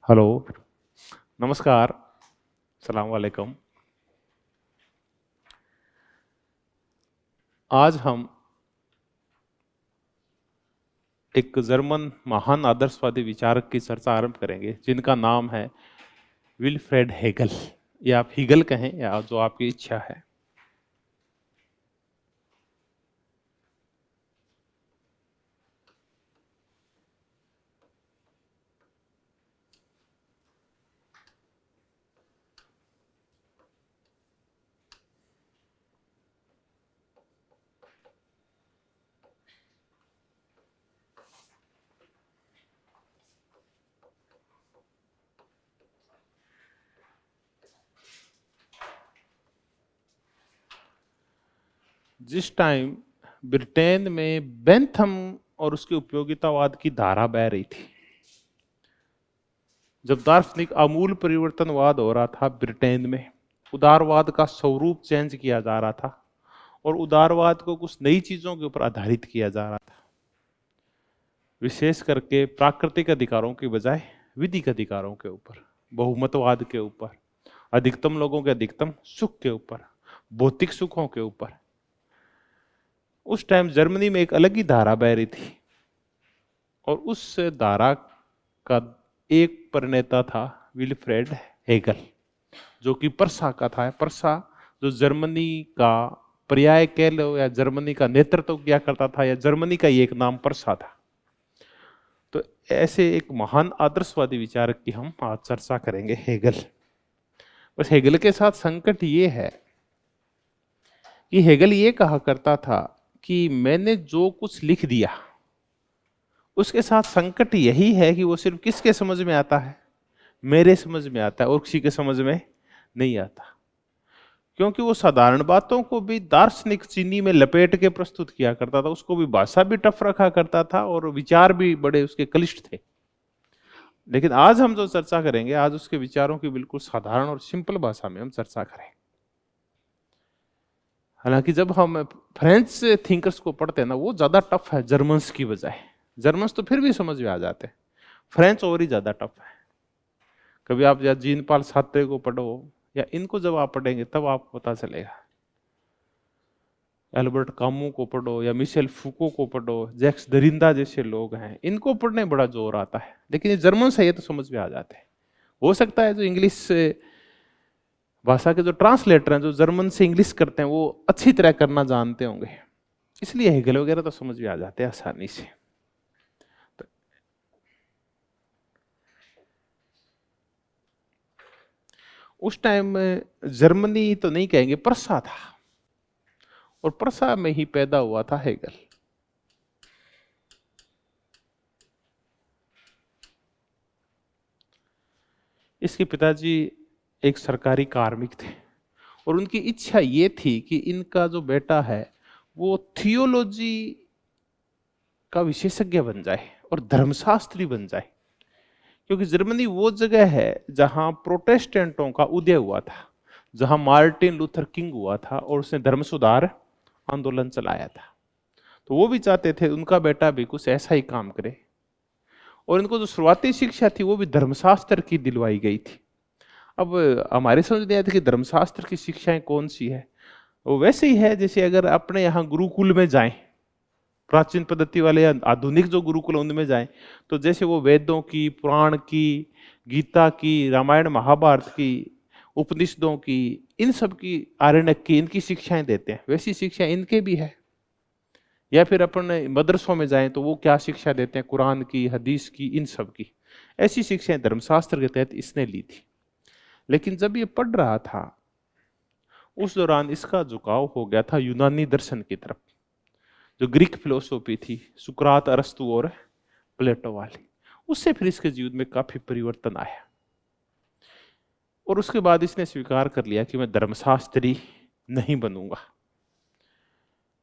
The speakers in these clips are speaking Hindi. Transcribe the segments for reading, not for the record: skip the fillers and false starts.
हेलो, नमस्कार, सलाम वालेकुम। आज हम एक जर्मन महान आदर्शवादी विचारक की चर्चा आरंभ करेंगे, जिनका नाम है विल्फ्रेड हेगल, या आप हीगल कहें या जो आपकी इच्छा है। जिस टाइम ब्रिटेन में बेंथम और उसके उपयोगितावाद की धारा बह रही थी, जब दार्शनिक आमूल परिवर्तनवाद हो रहा था ब्रिटेन में, उदारवाद का स्वरूप चेंज किया जा रहा था और उदारवाद को कुछ नई चीजों के ऊपर आधारित किया जा रहा था, विशेष करके प्राकृतिक अधिकारों की बजाय विधिक अधिकारों के ऊपर, बहुमतवाद के ऊपर, अधिकतम लोगों के अधिकतम सुख के ऊपर, भौतिक सुखों के ऊपर। उस टाइम जर्मनी में एक अलग ही धारा बह रही थी और उस धारा का एक प्रणेता था विल्फ्रेड हेगल, जो कि प्रसा का था। प्रसा जो जर्मनी का पर्याय कह लो या जर्मनी का नेतृत्व किया करता था, या जर्मनी का ही एक नाम प्रसा था। तो ऐसे एक महान आदर्शवादी विचारक की हम आज चर्चा करेंगे, हेगल। बस हेगल के साथ संकट ये है कि हेगल ये कहा करता था कि मैंने जो कुछ लिख दिया, उसके साथ संकट यही है कि वो सिर्फ किसके समझ में आता है? मेरे समझ में आता है, और किसी के समझ में नहीं आता। क्योंकि वो साधारण बातों को भी दार्शनिक चीनी में लपेट के प्रस्तुत किया करता था, उसको भी भाषा भी टफ रखा करता था और विचार भी बड़े उसके क्लिष्ट थे। लेकिन आज हम जो चर्चा करेंगे, आज उसके विचारों की बिल्कुल साधारण और सिंपल भाषा में हम चर्चा करें। हालांकि जब हम फ्रेंच थिंकर्स को पढ़ते हैं ना, वो ज्यादा टफ है जर्मन्स की बजाय। जर्मन्स तो फिर भी समझ में आ जाते हैं, फ्रेंच और ही ज्यादा टफ है। कभी आप या जीन पाल सार्त्रे को पढ़ो, या इनको जब आप पढ़ेंगे तब आपको पता चलेगा। एल्बर्ट कामू को पढ़ो या मिशेल फूको को पढ़ो, जैक्स दरिंदा जैसे लोग हैं, इनको पढ़ने बड़ा जोर आता है। लेकिन ये जर्मन से ये तो समझ में आ जाते हैं। हो सकता है जो इंग्लिश भाषा के जो ट्रांसलेटर हैं, जो जर्मन से इंग्लिश करते हैं, वो अच्छी तरह करना जानते होंगे, इसलिए हेगल वगैरह तो समझ में आ जाते हैं आसानी से। तो उस टाइम में जर्मनी तो नहीं कहेंगे, प्रसा था, और प्रसा में ही पैदा हुआ था हेगल। इसके पिताजी एक सरकारी कार्मिक थे और उनकी इच्छा ये थी कि इनका जो बेटा है वो थियोलॉजी का विशेषज्ञ बन जाए और धर्मशास्त्री बन जाए। क्योंकि जर्मनी वो जगह है जहां प्रोटेस्टेंटों का उदय हुआ था, जहां मार्टिन लूथर किंग हुआ था और उसने धर्म सुधार आंदोलन चलाया था। तो वो भी चाहते थे उनका बेटा भी कुछ ऐसा ही काम करे, और इनको जो शुरुआती शिक्षा थी वो भी धर्मशास्त्र की दिलवाई गई थी। अब हमारे समझ नहीं आती कि धर्मशास्त्र की शिक्षाएं कौन सी है। वो वैसे ही है जैसे अगर अपने यहाँ गुरुकुल में जाएं, प्राचीन पद्धति वाले या आधुनिक जो गुरुकुल उनमें जाएं, तो जैसे वो वेदों की, पुराण की, गीता की, रामायण महाभारत की, उपनिषदों की, इन सब की, आरण्यक की, इनकी शिक्षाएं देते हैं, वैसी शिक्षा इनके भी है। या फिर अपन मदरसों में जाएं तो वो क्या शिक्षा देते हैं, कुरान की, हदीस की, इन सब की। ऐसी शिक्षाएं धर्मशास्त्र के तहत इसने ली थी। लेकिन जब ये पढ़ रहा था, उस दौरान इसका झुकाव हो गया था यूनानी दर्शन की तरफ, जो ग्रीक फिलोसॉफी थी, सुकरात, अरस्तु और प्लेटो वाली। उससे फिर इसके जीवन में काफी परिवर्तन आया, और उसके बाद इसने स्वीकार कर लिया कि मैं धर्मशास्त्री नहीं बनूंगा।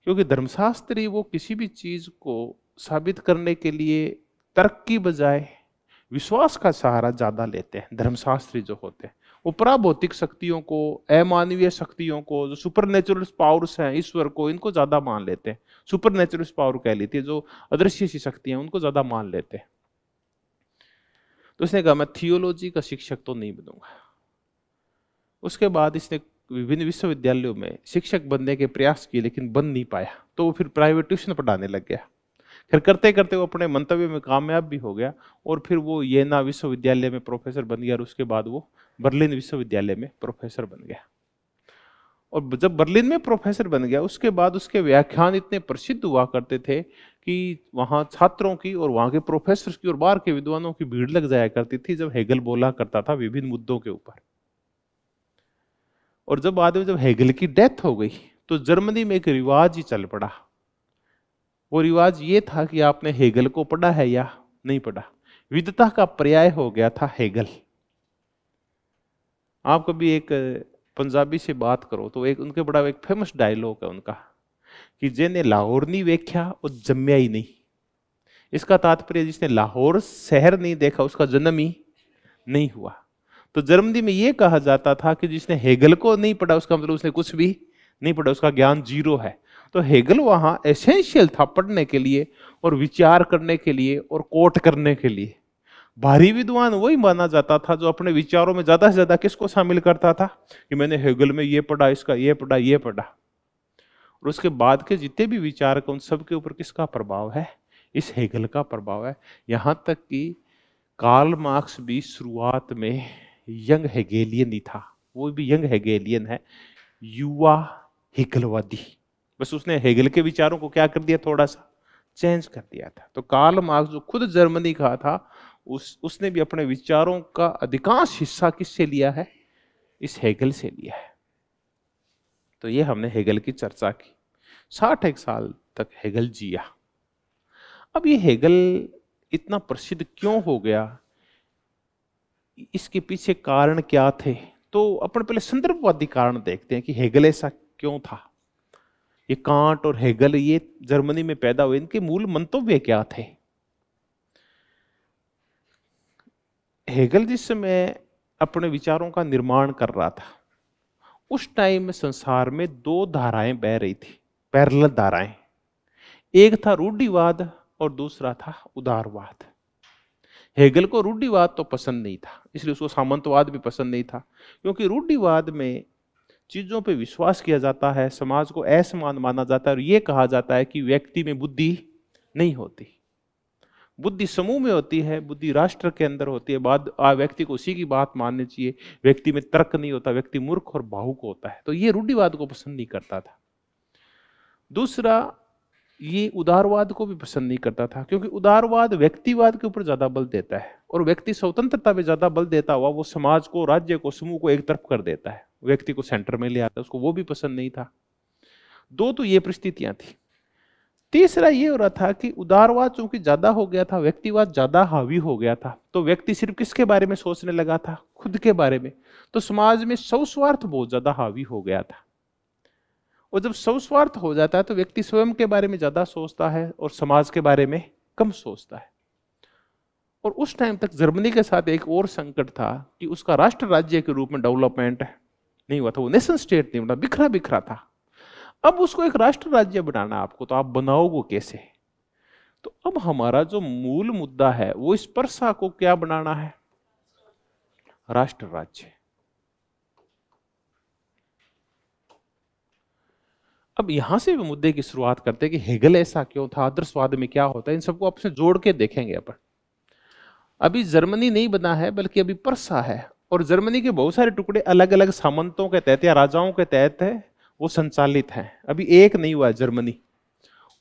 क्योंकि धर्मशास्त्री वो किसी भी चीज को साबित करने के लिए तर्क की बजाय विश्वास का सहारा ज्यादा लेते हैं। धर्मशास्त्री जो होते हैं वो पराभौतिक शक्तियों को, अमानवीय शक्तियों को, जो सुपर नेचुरल पावर्स हैं, ईश्वर को, इनको ज्यादा मान लेते हैं। सुपर नेचुरल पावर कह लेती है, जो अदृश्य सी शक्ति है, उनको ज्यादा मान लेते हैं। तो उसने कहा मैं थियोलॉजी का शिक्षक तो नहीं बनूंगा। उसके बाद इसने विभिन्न विश्वविद्यालयों में शिक्षक बनने के प्रयास किए लेकिन बन नहीं पाया, तो वो फिर प्राइवेट ट्यूशन पढ़ाने लग गया। फिर करते करते वो अपने मंतव्य में कामयाब भी हो गया और फिर वो येना विश्वविद्यालय में प्रोफेसर बन गया और उसके बाद वो बर्लिन विश्वविद्यालय में प्रोफेसर बन गया। और जब बर्लिन में प्रोफेसर बन गया उसके बाद उसके व्याख्यान इतने प्रसिद्ध हुआ करते थे कि वहाँ छात्रों की और वहाँ के प्रोफेसर की और बाहर के विद्वानों की भीड़ लग जाया करती थी जब हेगल बोला करता था विभिन्न मुद्दों के ऊपर। और जब हेगल की डेथ हो गई तो जर्मनी में एक रिवाज ही चल पड़ा। वो रिवाज ये था कि आपने हेगल को पढ़ा है या नहीं पढ़ा। विद्वता का पर्याय हो गया था हेगल। आप कभी एक पंजाबी से बात करो तो एक उनके बड़ा एक फेमस डायलॉग है उनका कि जिन्हें लाहौर नहीं देखा वो जम्या ही नहीं। इसका तात्पर्य जिसने लाहौर शहर नहीं देखा उसका जन्म ही नहीं हुआ। तो जर्मनी में यह कहा जाता था कि जिसने हेगल को नहीं पढ़ा उसका मतलब उसने कुछ भी नहीं पढ़ा, उसका ज्ञान जीरो है। तो हेगल वहां एसेंशियल था पढ़ने के लिए और विचार करने के लिए और कोट करने के लिए। भारी विद्वान वही माना जाता था जो अपने विचारों में ज्यादा से ज्यादा किसको शामिल करता था कि मैंने हेगल में ये पढ़ा, इसका ये पढ़ा, ये पढ़ा। और उसके बाद के जितने भी विचारक उन सब के ऊपर किसका प्रभाव है? इस हेगल का प्रभाव है। यहां तक कि कार्ल मार्क्स भी शुरुआत में यंग हेगेलियन ही था। वो भी यंग हेगेलियन है, युवा हेगलवादी। बस उसने हेगल के विचारों को क्या कर दिया, थोड़ा सा चेंज कर दिया था। तो कार्ल मार्क्स जो खुद जर्मनी का था उसने भी अपने विचारों का अधिकांश हिस्सा किससे लिया है? इस हेगल से लिया है। तो ये हमने हेगल की चर्चा की। 61 साल तक हेगल जिया। अब ये हेगल इतना प्रसिद्ध क्यों हो गया, इसके पीछे कारण क्या थे? तो अपन पहले संदर्भवादी कारण देखते हैं कि हेगल ऐसा क्यों था। ये कांट और हेगल ये जर्मनी में पैदा हुए, इनके मूल मंतव्य क्या थे? हेगल जिस समय अपने विचारों का निर्माण कर रहा था उस टाइम में संसार में दो धाराएं बह रही थी, पैरेलल धाराएं। एक था रूढ़िवाद और दूसरा था उदारवाद। हेगल को रूढ़िवाद तो पसंद नहीं था, इसलिए उसको सामंतवाद भी पसंद नहीं था, क्योंकि रूढ़िवाद में चीजों पे विश्वास किया जाता है, समाज को असमान माना जाता है और यह कहा जाता है कि व्यक्ति में बुद्धि नहीं होती। बुद्धि समूह में होती है, बुद्धि राष्ट्र के अंदर होती है। बाद व्यक्ति को उसी की बात माननी चाहिए। व्यक्ति में तर्क नहीं होता, व्यक्ति मूर्ख और भावुक होता है। तो ये रूढ़िवाद को पसंद नहीं करता था। दूसरा, ये उदारवाद को भी पसंद नहीं करता था, क्योंकि उदारवाद व्यक्तिवाद के ऊपर ज्यादा बल देता है और व्यक्ति स्वतंत्रता पे ज्यादा बल देता हुआ वो समाज को, राज्य को, समूह को एक तरफ कर देता है, व्यक्ति को सेंटर में ले आता है। उसको वो भी पसंद नहीं था। दो तो ये परिस्थितियां थी। तीसरा ये हो रहा था कि उदारवाद चूंकि ज्यादा हो गया था, व्यक्तिवाद ज्यादा हावी हो गया था, तो व्यक्ति सिर्फ किसके बारे में सोचने लगा था? खुद के बारे में। तो समाज में स्वस्वार्थ बहुत ज्यादा हावी हो गया था। और जब स्वस्वार्थ हो जाता है तो व्यक्ति स्वयं के बारे में ज्यादा सोचता है और समाज के बारे में कम सोचता है। और उस टाइम तक जर्मनी के साथ एक और संकट था कि उसका राष्ट्र राज्य के रूप में डेवलपमेंट नहीं हुआ था, वो नेशन स्टेट नहीं बना, बिखरा बिखरा था। अब उसको एक राष्ट्र राज्य बनाना आपको, तो आप बनाओगे कैसे? तो अब हमारा जो मूल मुद्दा है वो इस परसा को क्या बनाना है? राष्ट्र राज्य। अब यहां से भी मुद्दे की शुरुआत करते हैं कि हेगल ऐसा क्यों था, आदर्शवाद में क्या होता है, इन सबको आपसे जोड़ के देखेंगे अपन। अभी जर्मनी नहीं बना है बल्कि अभी परसा है, और जर्मनी के बहुत सारे टुकड़े अलग अलग सामंतों के तहत या राजाओं के तहत है वो संचालित है। अभी एक नहीं हुआ जर्मनी,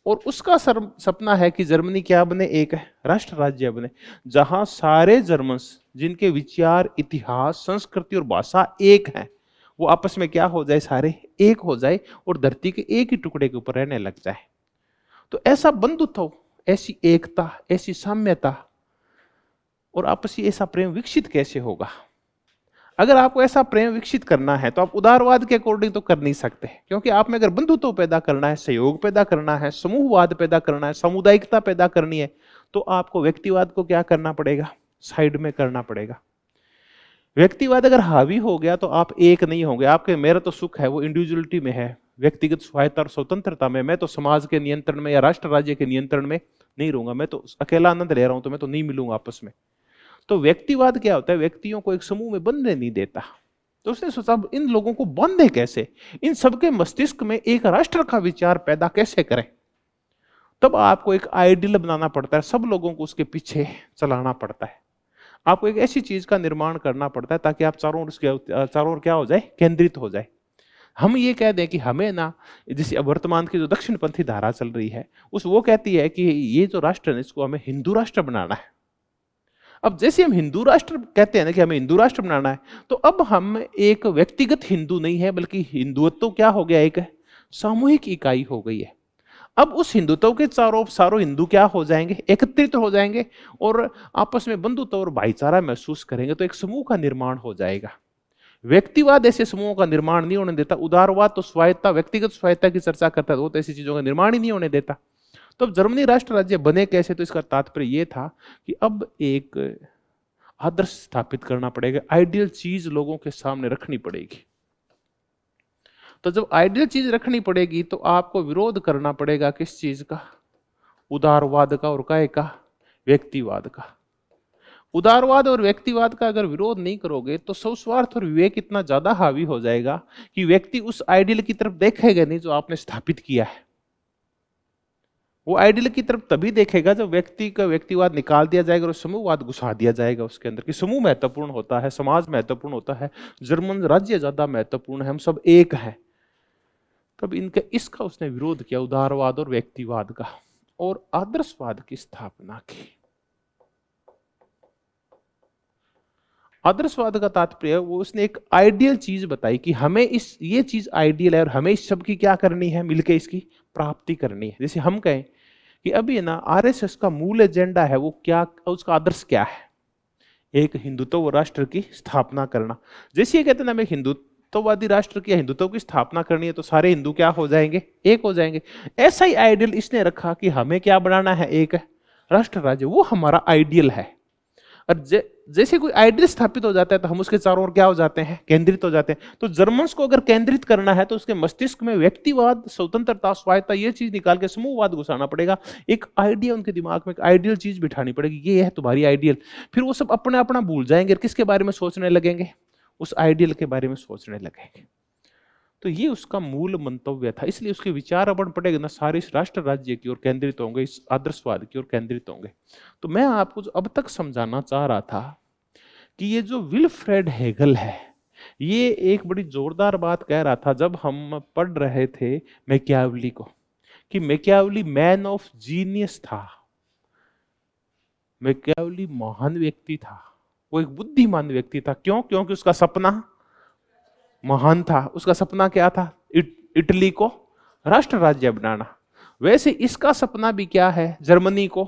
और उसका सपना है कि जर्मनी क्या बने? एक राष्ट्र राज्य बने, जहां सारे जर्मन्स जिनके विचार, इतिहास, संस्कृति और भाषा एक है, वो आपस में क्या हो जाए? सारे एक हो जाए और धरती के एक ही टुकड़े के ऊपर रहने लग जाए। तो ऐसा बंधुत्व, ऐसी एकता, ऐसी साम्यता और आपसी ऐसा प्रेम विकसित कैसे होगा? अगर आपको ऐसा प्रेम विकसित करना है तो आप उदारवाद के अकॉर्डिंग तो कर नहीं सकते, क्योंकि आप में अगर बंधुत्व पैदा करना है, सहयोग पैदा करना है, समूहवाद पैदा करना है, सामुदायिकता पैदा करनी है, तो आपको व्यक्तिवाद को क्या करना पड़ेगा? साइड में करना पड़ेगा। व्यक्तिवाद अगर हावी हो गया तो आप एक नहीं होंगे। आपके मेरा तो सुख है वो इंडिविजुअलिटी में है, व्यक्तिगत स्वायत्ता और स्वतंत्रता में। मैं तो समाज के नियंत्रण में या राष्ट्र राज्य के नियंत्रण में नहीं रहूंगा, मैं तो अकेला आनंद ले रहा हूं, तो मैं तो नहीं मिलूंगा आपस में। तो व्यक्तिवाद क्या होता है, व्यक्तियों को एक समूह में बंधने नहीं देता। तो उसने सोचा अब इन लोगों को बांधे कैसे, इन सबके मस्तिष्क में एक राष्ट्र का विचार पैदा कैसे करें। तब आपको एक आइडियल बनाना पड़ता है, सब लोगों को उसके पीछे चलाना पड़ता है। आपको एक ऐसी चीज का निर्माण करना पड़ता है ताकि आप चारों ओर क्या हो जाए, केंद्रित हो जाए। हम ये कह दें कि हमें ना, जैसे अब वर्तमान की जो दक्षिणपंथी धारा चल रही है वो कहती है कि ये जो राष्ट्र है इसको हमें हिंदू राष्ट्र बनाना है। अब जैसे हम हिंदू राष्ट्र कहते हैं ना कि हमें हिंदू राष्ट्र बनाना है, तो अब हम एक व्यक्तिगत हिंदू नहीं है, बल्कि हिंदुत्व क्या हो गया, एक सामूहिक इकाई हो गई है। अब उस हिंदुत्व के सारों हिंदू क्या हो जाएंगे, एकत्रित हो जाएंगे और आपस में बंधुत्व और भाईचारा महसूस करेंगे, तो एक समूह का निर्माण हो जाएगा। व्यक्तिवाद ऐसे समूहों का निर्माण नहीं होने देता। उदारवाद तो स्वायत्ता, व्यक्तिगत स्वायत्ता की चर्चा करता है, वो तो ऐसी चीजों का निर्माण ही नहीं होने देता। तो अब जर्मनी राष्ट्र राज्य बने कैसे, तो इसका तात्पर्य यह था कि अब एक आदर्श स्थापित करना पड़ेगा, आइडियल चीज लोगों के सामने रखनी पड़ेगी। तो जब आइडियल चीज रखनी पड़ेगी तो आपको विरोध करना पड़ेगा किस चीज का, उदारवाद का और काय का, व्यक्तिवाद का। उदारवाद और व्यक्तिवाद का अगर विरोध नहीं करोगे तो स्वस्वार्थ और विवेक इतना ज्यादा हावी हो जाएगा कि व्यक्ति उस आइडियल की तरफ देखेगा नहीं जो आपने स्थापित किया है। वो आइडियल की तरफ तभी देखेगा जब व्यक्ति का व्यक्तिवाद निकाल दिया जाएगा और समूहवाद घुसा दिया जाएगा उसके अंदर, कि समूह महत्वपूर्ण होता है, समाज महत्वपूर्ण होता है, जर्मन राज्य ज्यादा महत्वपूर्ण है, हम सब एक हैं। तब इनका इसका उसने विरोध किया, उदारवाद और व्यक्तिवाद का, और आदर्शवाद की स्थापना की। आदर्शवाद का तात्पर्य वो उसने एक आइडियल चीज बताई कि हमें ये चीज आइडियल है और हमें इस सब की क्या करनी है, मिलकर इसकी प्राप्ति करनी है। जैसे हम कहें कि अभी ना आरएसएस का मूल एजेंडा है, वो क्या, उसका आदर्श क्या है, एक हिंदुत्व राष्ट्र की स्थापना करना। जैसे ये कहते हैं ना हमें हिंदुत्ववादी राष्ट्र की, हिंदुत्व की स्थापना करनी है, तो सारे हिंदू क्या हो जाएंगे, एक हो जाएंगे। ऐसा ही आइडियल इसने रखा कि हमें क्या बनाना है, एक राष्ट्र राज्य, वो हमारा आइडियल है। और जैसे कोई आइडियल स्थापित हो जाता है तो हम उसके चारों ओर क्या हो जाते हैं, केंद्रित हो जाते हैं। तो जर्मन्स को अगर केंद्रित करना है तो उसके मस्तिष्क में व्यक्तिवाद, स्वतंत्रता, स्वायत्ता, ये चीज निकाल के समूहवाद घुसाना पड़ेगा। एक आइडिया उनके दिमाग में, एक आइडियल चीज बिठानी पड़ेगी, ये है तुम्हारी आइडियल। फिर वो सब अपने अपना भूल जाएंगे, किसके बारे में सोचने लगेंगे, उस आइडियल के बारे में सोचने लगेंगे। तो ये उसका मूल मंतव्य था, इसलिए उसके विचार अपन पड़ेगा ना सारे इस राष्ट्र राज्य की ओर केंद्रित होंगे, इस आदर्शवाद की ओर केंद्रित होंगे। तो मैं आपको जो अब तक समझाना चाह रहा था कि ये जो विल्फ्रेड हेगल है, ये एक बड़ी जोरदार बात कह रहा था जब हम पढ़ रहे थे मैकियावेली को, कि मैकियावेली मैन ऑफ जीनियस था, मैकियावेली महान व्यक्ति था, वो एक बुद्धिमान व्यक्ति था। क्यों? क्योंकि उसका सपना महान था। उसका सपना क्या था, इटली को राष्ट्र राज्य बनाना। वैसे इसका सपना भी क्या है, जर्मनी को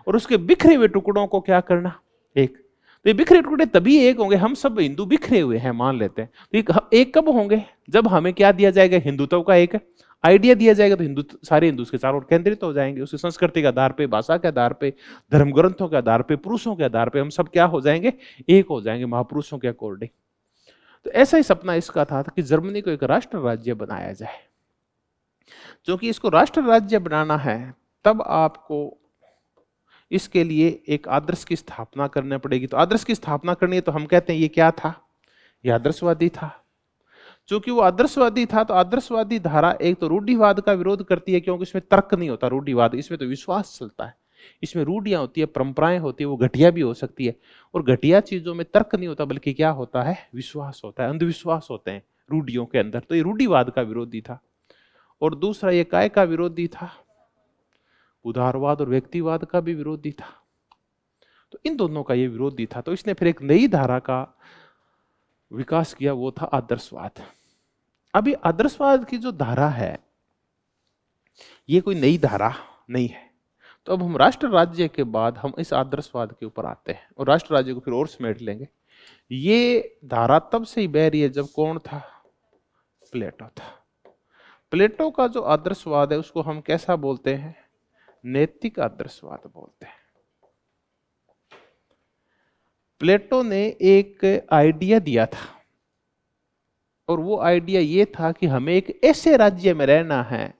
और उसके बिखरे हुए टुकड़ों को क्या करना, एक। तो ये बिखरे टुकड़े तभी एक होंगे, हम सब हिंदू बिखरे हुए हैं मान लेते हैं, तो एक कब होंगे, जब हमें क्या दिया जाएगा, हिंदुत्व का एक आइडिया दिया जाएगा, तो हिंदू सारे हिंदू के चारों ओर केंद्रित हो जाएंगे। उसकी संस्कृति के आधार पे, भाषा के आधार पे, धर्म ग्रंथों के आधार पे, पुरुषों के आधार पे हम सब क्या हो जाएंगे, एक हो जाएंगे महापुरुषों के अकॉर्डिंग। तो ऐसा ही सपना इसका था कि जर्मनी को एक राष्ट्र राज्य बनाया जाए। क्योंकि इसको राष्ट्र राज्य बनाना है तब आपको इसके लिए एक आदर्श की स्थापना करनी पड़ेगी। तो आदर्श की स्थापना करनी है तो हम कहते हैं ये क्या था, ये आदर्शवादी था। क्योंकि वो आदर्शवादी था तो आदर्शवादी धारा एक तो रूढ़िवाद का विरोध करती है, क्योंकि इसमें तर्क नहीं होता, रूढ़िवाद इसमें तो विश्वास चलता है, इसमें रूढ़ियां होती है, परंपराएं होती है, वो घटिया भी हो सकती है। और घटिया चीजों में तर्क नहीं होता बल्कि क्या होता है, विश्वास होता है, अंधविश्वास होते हैं रूढ़ियों के अंदर। तो ये रूढ़िवाद का विरोधी था। और दूसरा ये काय का विरोधी था, उदारवाद और व्यक्तिवाद का भी विरोधी था। तो इन दोनों का ये विरोधी था। तो इसने फिर एक नई धारा का विकास किया, वो था आदर्शवाद। अभी आदर्शवाद की जो धारा है ये कोई नई धारा नहीं है। तो अब हम राष्ट्र राज्य के बाद हम इस आदर्शवाद के ऊपर आते हैं और राष्ट्र राज्य को फिर और समेट लेंगे। ये धारा तब से ही बह रही है जब कौन था, प्लेटो था। प्लेटो का जो आदर्शवाद है उसको हम कैसा बोलते हैं, नैतिक आदर्शवाद बोलते हैं। प्लेटो ने एक आइडिया दिया था और वो आइडिया ये था कि हमें एक ऐसे राज्य में रहना है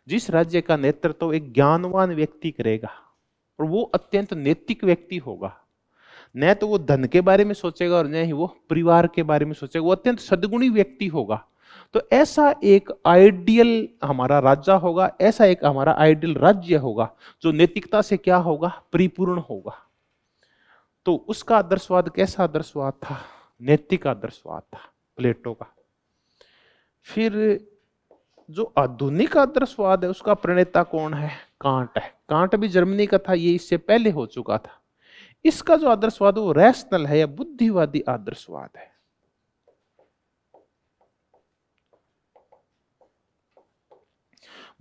जिस राज्य का नेतृत्व एक ज्ञानवान व्यक्ति करेगा और वो अत्यंत नैतिक व्यक्ति होगा। न तो वो धन के बारे में सोचेगा और न ही वो परिवार के बारे में सोचेगा, वो अत्यंत सद्गुणी व्यक्ति होगा। तो ऐसा एक आइडियल हमारा राजा होगा, ऐसा एक हमारा आइडियल राज्य होगा जो नैतिकता से क्या होगा, परिपूर्ण होगा। तो उसका आदर्शवाद कैसा आदर्शवाद था? नैतिक आदर्शवाद था प्लेटो का। फिर जो आधुनिक आदर्शवाद है उसका प्रणेता कौन है? कांट है। कांट भी जर्मनी का था, ये इससे पहले हो चुका था। इसका जो आदर्शवाद है वो रैशनल है या बुद्धिवादी आदर्शवाद है।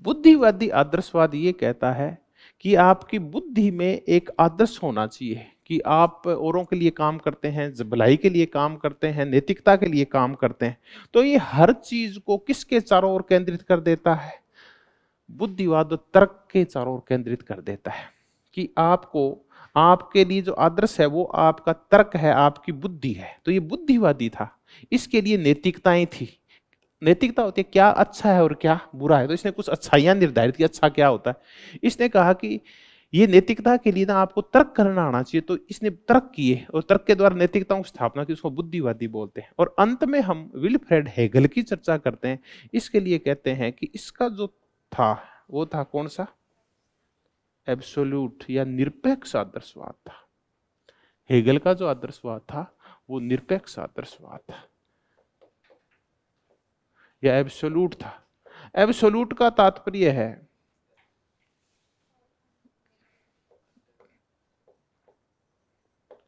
बुद्धिवादी आदर्शवाद ये कहता है कि आपकी बुद्धि में एक आदर्श होना चाहिए कि आप औरों के लिए काम करते हैं, भलाई के लिए काम करते हैं, नैतिकता के लिए काम करते हैं। तो ये हर चीज को किसके चारों ओर केंद्रित कर देता है? बुद्धिवाद तर्क के चारों ओर केंद्रित कर देता है कि आपको, आपके लिए जो आदर्श है वो आपका तर्क है, आपकी बुद्धि है। तो ये बुद्धिवादी था। इसके लिए नैतिकताएं थी। नैतिकता होती है क्या अच्छा है और क्या बुरा है। तो इसने कुछ अच्छाइयां निर्धारित की, अच्छा क्या होता है। इसने कहा कि ये नैतिकता के लिए ना आपको तर्क करना आना चाहिए। तो इसने तर्क किए और तर्क के द्वारा नैतिकताओं की स्थापना की, उसको बुद्धिवादी बोलते हैं। और अंत में हम विल्फ्रेड हेगल की चर्चा करते हैं। इसके लिए कहते हैं कि इसका जो था वो था कौन सा? एब्सोल्यूट या निरपेक्ष आदर्शवाद था। हेगल का जो आदर्शवाद था वो निरपेक्ष आदर्शवाद था या एब्सोल्यूट था। एब्सोल्यूट का तात्पर्य है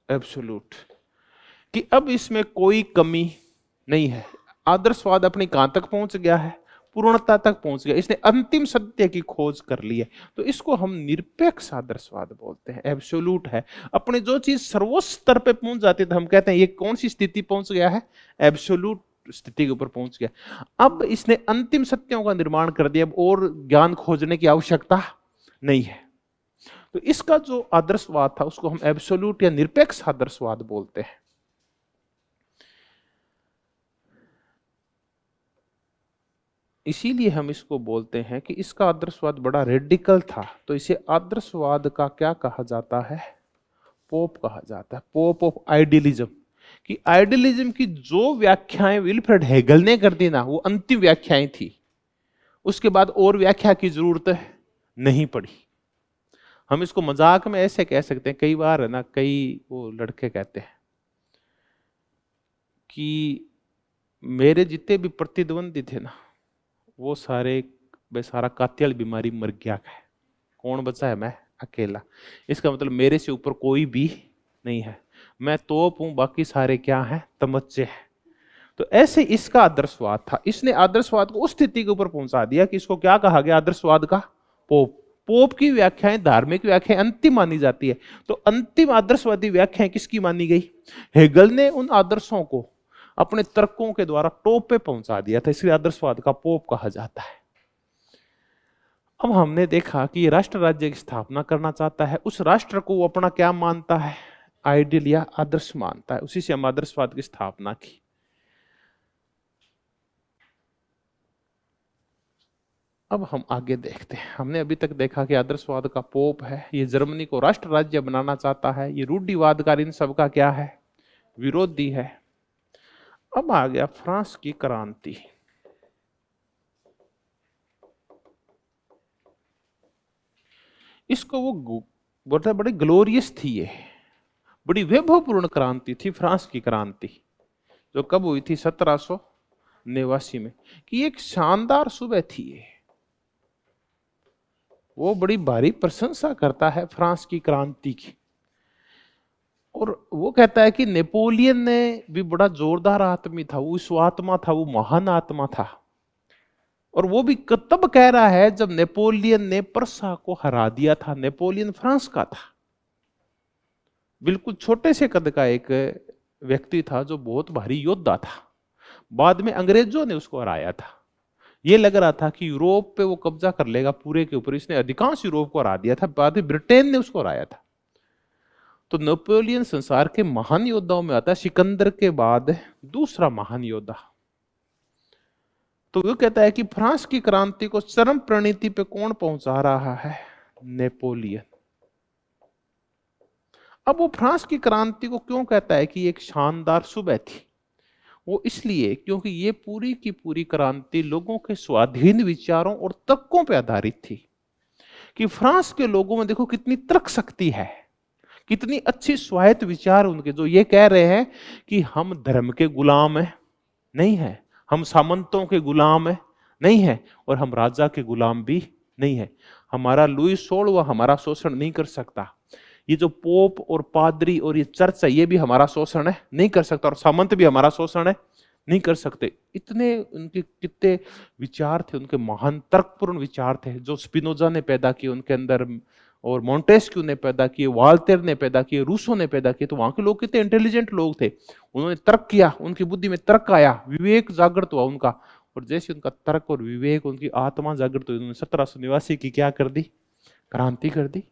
एब्सोल्यूट कि अब इसमें कोई कमी नहीं है। आदर्शवाद अपनी कहां तक पहुंच गया है? पूर्णता तक पहुंच गया। इसने अंतिम सत्य की खोज कर ली है। तो इसको हम निरपेक्ष आदर्शवाद बोलते हैं। एब्सोल्यूट है। अपने जो चीज सर्वोच्च स्तर पे पहुंच जाती है तो हम कहते हैं ये कौन सी स्थिति पहुंच गया है? एब्सोल्यूट स्थिति के ऊपर पहुंच गया। अब इसने अंतिम सत्यों का निर्माण कर दिया, अब और ज्ञान खोजने की आवश्यकता नहीं है। तो इसका जो आदर्शवाद था उसको हम एब्सोल्यूट या निरपेक्ष आदर्शवाद बोलते हैं। इसीलिए हम इसको बोलते हैं कि इसका आदर्शवाद बड़ा रेडिकल था। तो इसे आदर्शवाद का क्या कहा जाता है? पोप कहा जाता है। Pope of idealism. कि आइडियलिज्म की जो व्याख्याएं विल्फ्रेड हेगल ने कर दी ना, वो अंतिम व्याख्याएं थी। उसके बाद और व्याख्या की जरूरत नहीं पड़ी। हम इसको मजाक में ऐसे कह सकते हैं, कई बार है ना, कई वो लड़के कहते हैं कि मेरे जितने भी प्रतिद्वंदी थे ना वो सारे बेसारा कातिल बीमारी मर गया है, कौन बचा है? मैं अकेला। इसका मतलब मेरे से ऊपर कोई भी नहीं है, मैं तोप हूं, बाकी सारे क्या हैं? तमच्चे हैं। तो ऐसे इसका आदर्शवाद था। इसने आदर्शवाद को उस स्थिति के ऊपर पहुंचा दिया कि इसको क्या कहा गया? आदर्शवाद का पोप। पोप की व्याख्याएं, धार्मिक व्याख्याएं अंतिम मानी जाती है। तो अंतिम आदर्शवादी व्याख्याएं किसकी मानी गई? हेगल ने उन आदर्शों को अपने तर्कों के द्वारा टॉप पे पहुंचा दिया था, इसलिए आदर्शवाद का पोप कहा जाता है। अब हमने देखा कि राष्ट्र राज्य की स्थापना करना चाहता है। उस राष्ट्र को वो अपना क्या मानता है? आइडियल या आदर्श मानता है। उसी से हम आदर्शवाद की स्थापना की। अब हम आगे देखते हैं। हमने अभी तक देखा कि आदर्शवाद का पोप है, ये जर्मनी को राष्ट्र राज्य बनाना चाहता है, ये रूढ़िवादकार इन सबका क्या है? विरोधी है। अब आ गया फ्रांस की क्रांति। इसको वो बोलता है बड़ी ग्लोरियस थी, ये बड़ी वैभवपूर्ण क्रांति थी फ्रांस की क्रांति, जो कब हुई थी? 1789 में। कि एक शानदार सुबह थी ये। वो बड़ी भारी प्रशंसा करता है फ्रांस की क्रांति की। और वो कहता है कि नेपोलियन ने भी बड़ा जोरदार आदमी था, वो स्वात्मा था, वो महान आत्मा था। और वो भी तब कह रहा है जब नेपोलियन ने प्रसा को हरा दिया था। नेपोलियन फ्रांस का था, बिल्कुल छोटे से कद का एक व्यक्ति था जो बहुत भारी योद्धा था। बाद में अंग्रेजों ने उसको हराया था। ये लग रहा था कि यूरोप पे वो कब्जा कर लेगा पूरे के ऊपर, इसने अधिकांश यूरोप को हरा दिया था। बाद में ब्रिटेन ने उसको हराया था। तो नेपोलियन संसार के महान योद्धाओं में आता है, सिकंदर के बाद दूसरा महान योद्धा। तो वो कहता है कि फ्रांस की क्रांति को चरम परिणति पे कौन पहुंचा रहा है? नेपोलियन। अब वो फ्रांस की क्रांति को क्यों कहता है कि एक शानदार सुबह थी? वो इसलिए क्योंकि ये पूरी की पूरी क्रांति लोगों के स्वाधीन विचारों और तर्कों पर आधारित थी। कि फ्रांस के लोगों में देखो कितनी तर्क शक्ति है, कितनी अच्छी स्वायत्त विचार उनके, जो ये कह रहे हैं कि हम धर्म के गुलाम हैं, नहीं है, हम सामंतों के गुलाम हैं, नहीं है, और हम राजा के गुलाम भी नहीं है। हमारा लुई 16वां हमारा शोषण नहीं कर सकता, ये जो पोप और पादरी और ये चर्च है ये भी हमारा शोषण है नहीं कर सकता, और सामंत भी हमारा शोषण है नहीं कर सकते। इतने उनके कितने विचार थे, उनके महान तर्कपूर्ण विचार थे जो स्पिनोजा ने पैदा किए उनके अंदर, और मोंटेस्क्यू ने पैदा किए, वाल्टेर ने पैदा किए, रूसो ने पैदा किए। तो वहां के लोग कितने इंटेलिजेंट लोग थे, उन्होंने तर्क किया, उनकी बुद्धि में तर्क आया, विवेक जागृत हुआ उनका, और जैसे उनका तर्क और विवेक, उनकी आत्मा जागृत हुई, उन्होंने 1789 की क्या कर दी? क्रांति कर दी।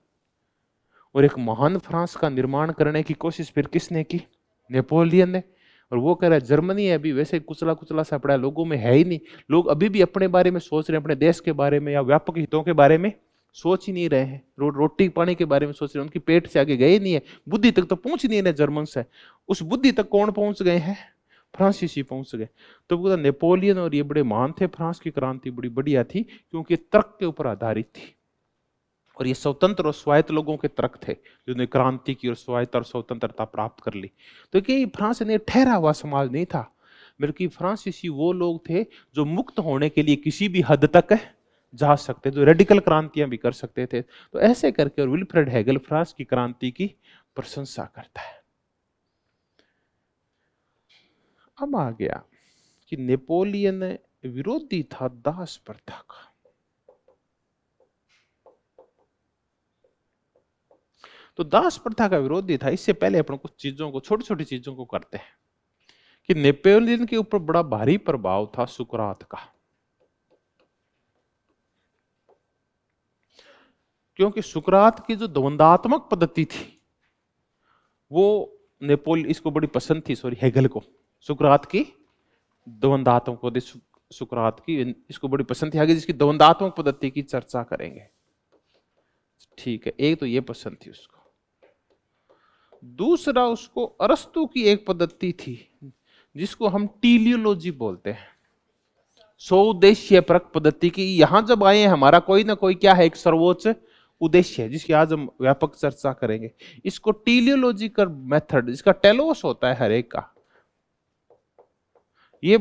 और एक महान फ्रांस का निर्माण करने की कोशिश फिर किसने की? नेपोलियन ने। और वो कह रहा है जर्मनी है अभी वैसे कुचला कुचला सा पड़ा है, लोगों में है ही नहीं, लोग अभी भी अपने बारे में सोच रहे हैं, अपने देश के बारे में या व्यापक हितों के बारे में सोच ही नहीं रहे हैं, रोटी पानी के बारे में सोच रहे हैं, उनकी पेट से आगे गए नहीं है, बुद्धि तक तो पहुंच नहीं रहे जर्मन से। उस बुद्धि तक कौन पहुंच गए हैं? फ्रांसीसी पहुंच गए। तो वो नेपोलियन और ये बड़े महान थे। फ्रांस की क्रांति बड़ी बढ़िया थी क्योंकि तर्क के ऊपर आधारित थी, और ये स्वतंत्र और स्वायत्त लोगों के तर्क थे जिन्होंने क्रांति की और स्वायत्त और स्वतंत्रता प्राप्त कर ली। तो कि फ्रांस ने ठहरा हुआ समाज नहीं था, बल्कि फ्रांसीसी वो लोग थे जो मुक्त होने के लिए किसी भी हद तक जा सकते, जो रेडिकल क्रांतियां भी कर सकते थे। तो ऐसे करके और विल्फ्रेड हेगल फ्रांस की क्रांति की प्रशंसा करता है। अब आ गया कि नेपोलियन विरोधी था दास प्रथा का। तो दास प्रथा का विरोधी था। इससे पहले अपन कुछ चीजों को, छोटी छोटी चीजों को करते हैं कि नेपोलियन के ऊपर बड़ा भारी प्रभाव था सुकरात का, क्योंकि सुकरात की जो द्वंद्वात्मक पद्धति थी वो इसको बड़ी पसंद थी, हेगल को सुकरात की द्वंद्वात्मक पद्धति, सुकरात की इसको बड़ी पसंद थी, आगे जिसकी द्वंद्वात्मक पद्धति की चर्चा करेंगे। ठीक है, एक तो ये पसंद थी उसको। दूसरा उसको अरस्तु की एक पद्धति थी जिसको हम टीलियोलॉजी बोलते हैं, स्वउद्देश्य परक पद्धति की। यहां जब आए हमारा कोई ना कोई क्या है, एक सर्वोच्च उद्देश्य है जिसकी आज हम व्यापक चर्चा करेंगे। इसको टीलियोलॉजिकल मेथड, इसका टेलोस होता है हर एक का, ये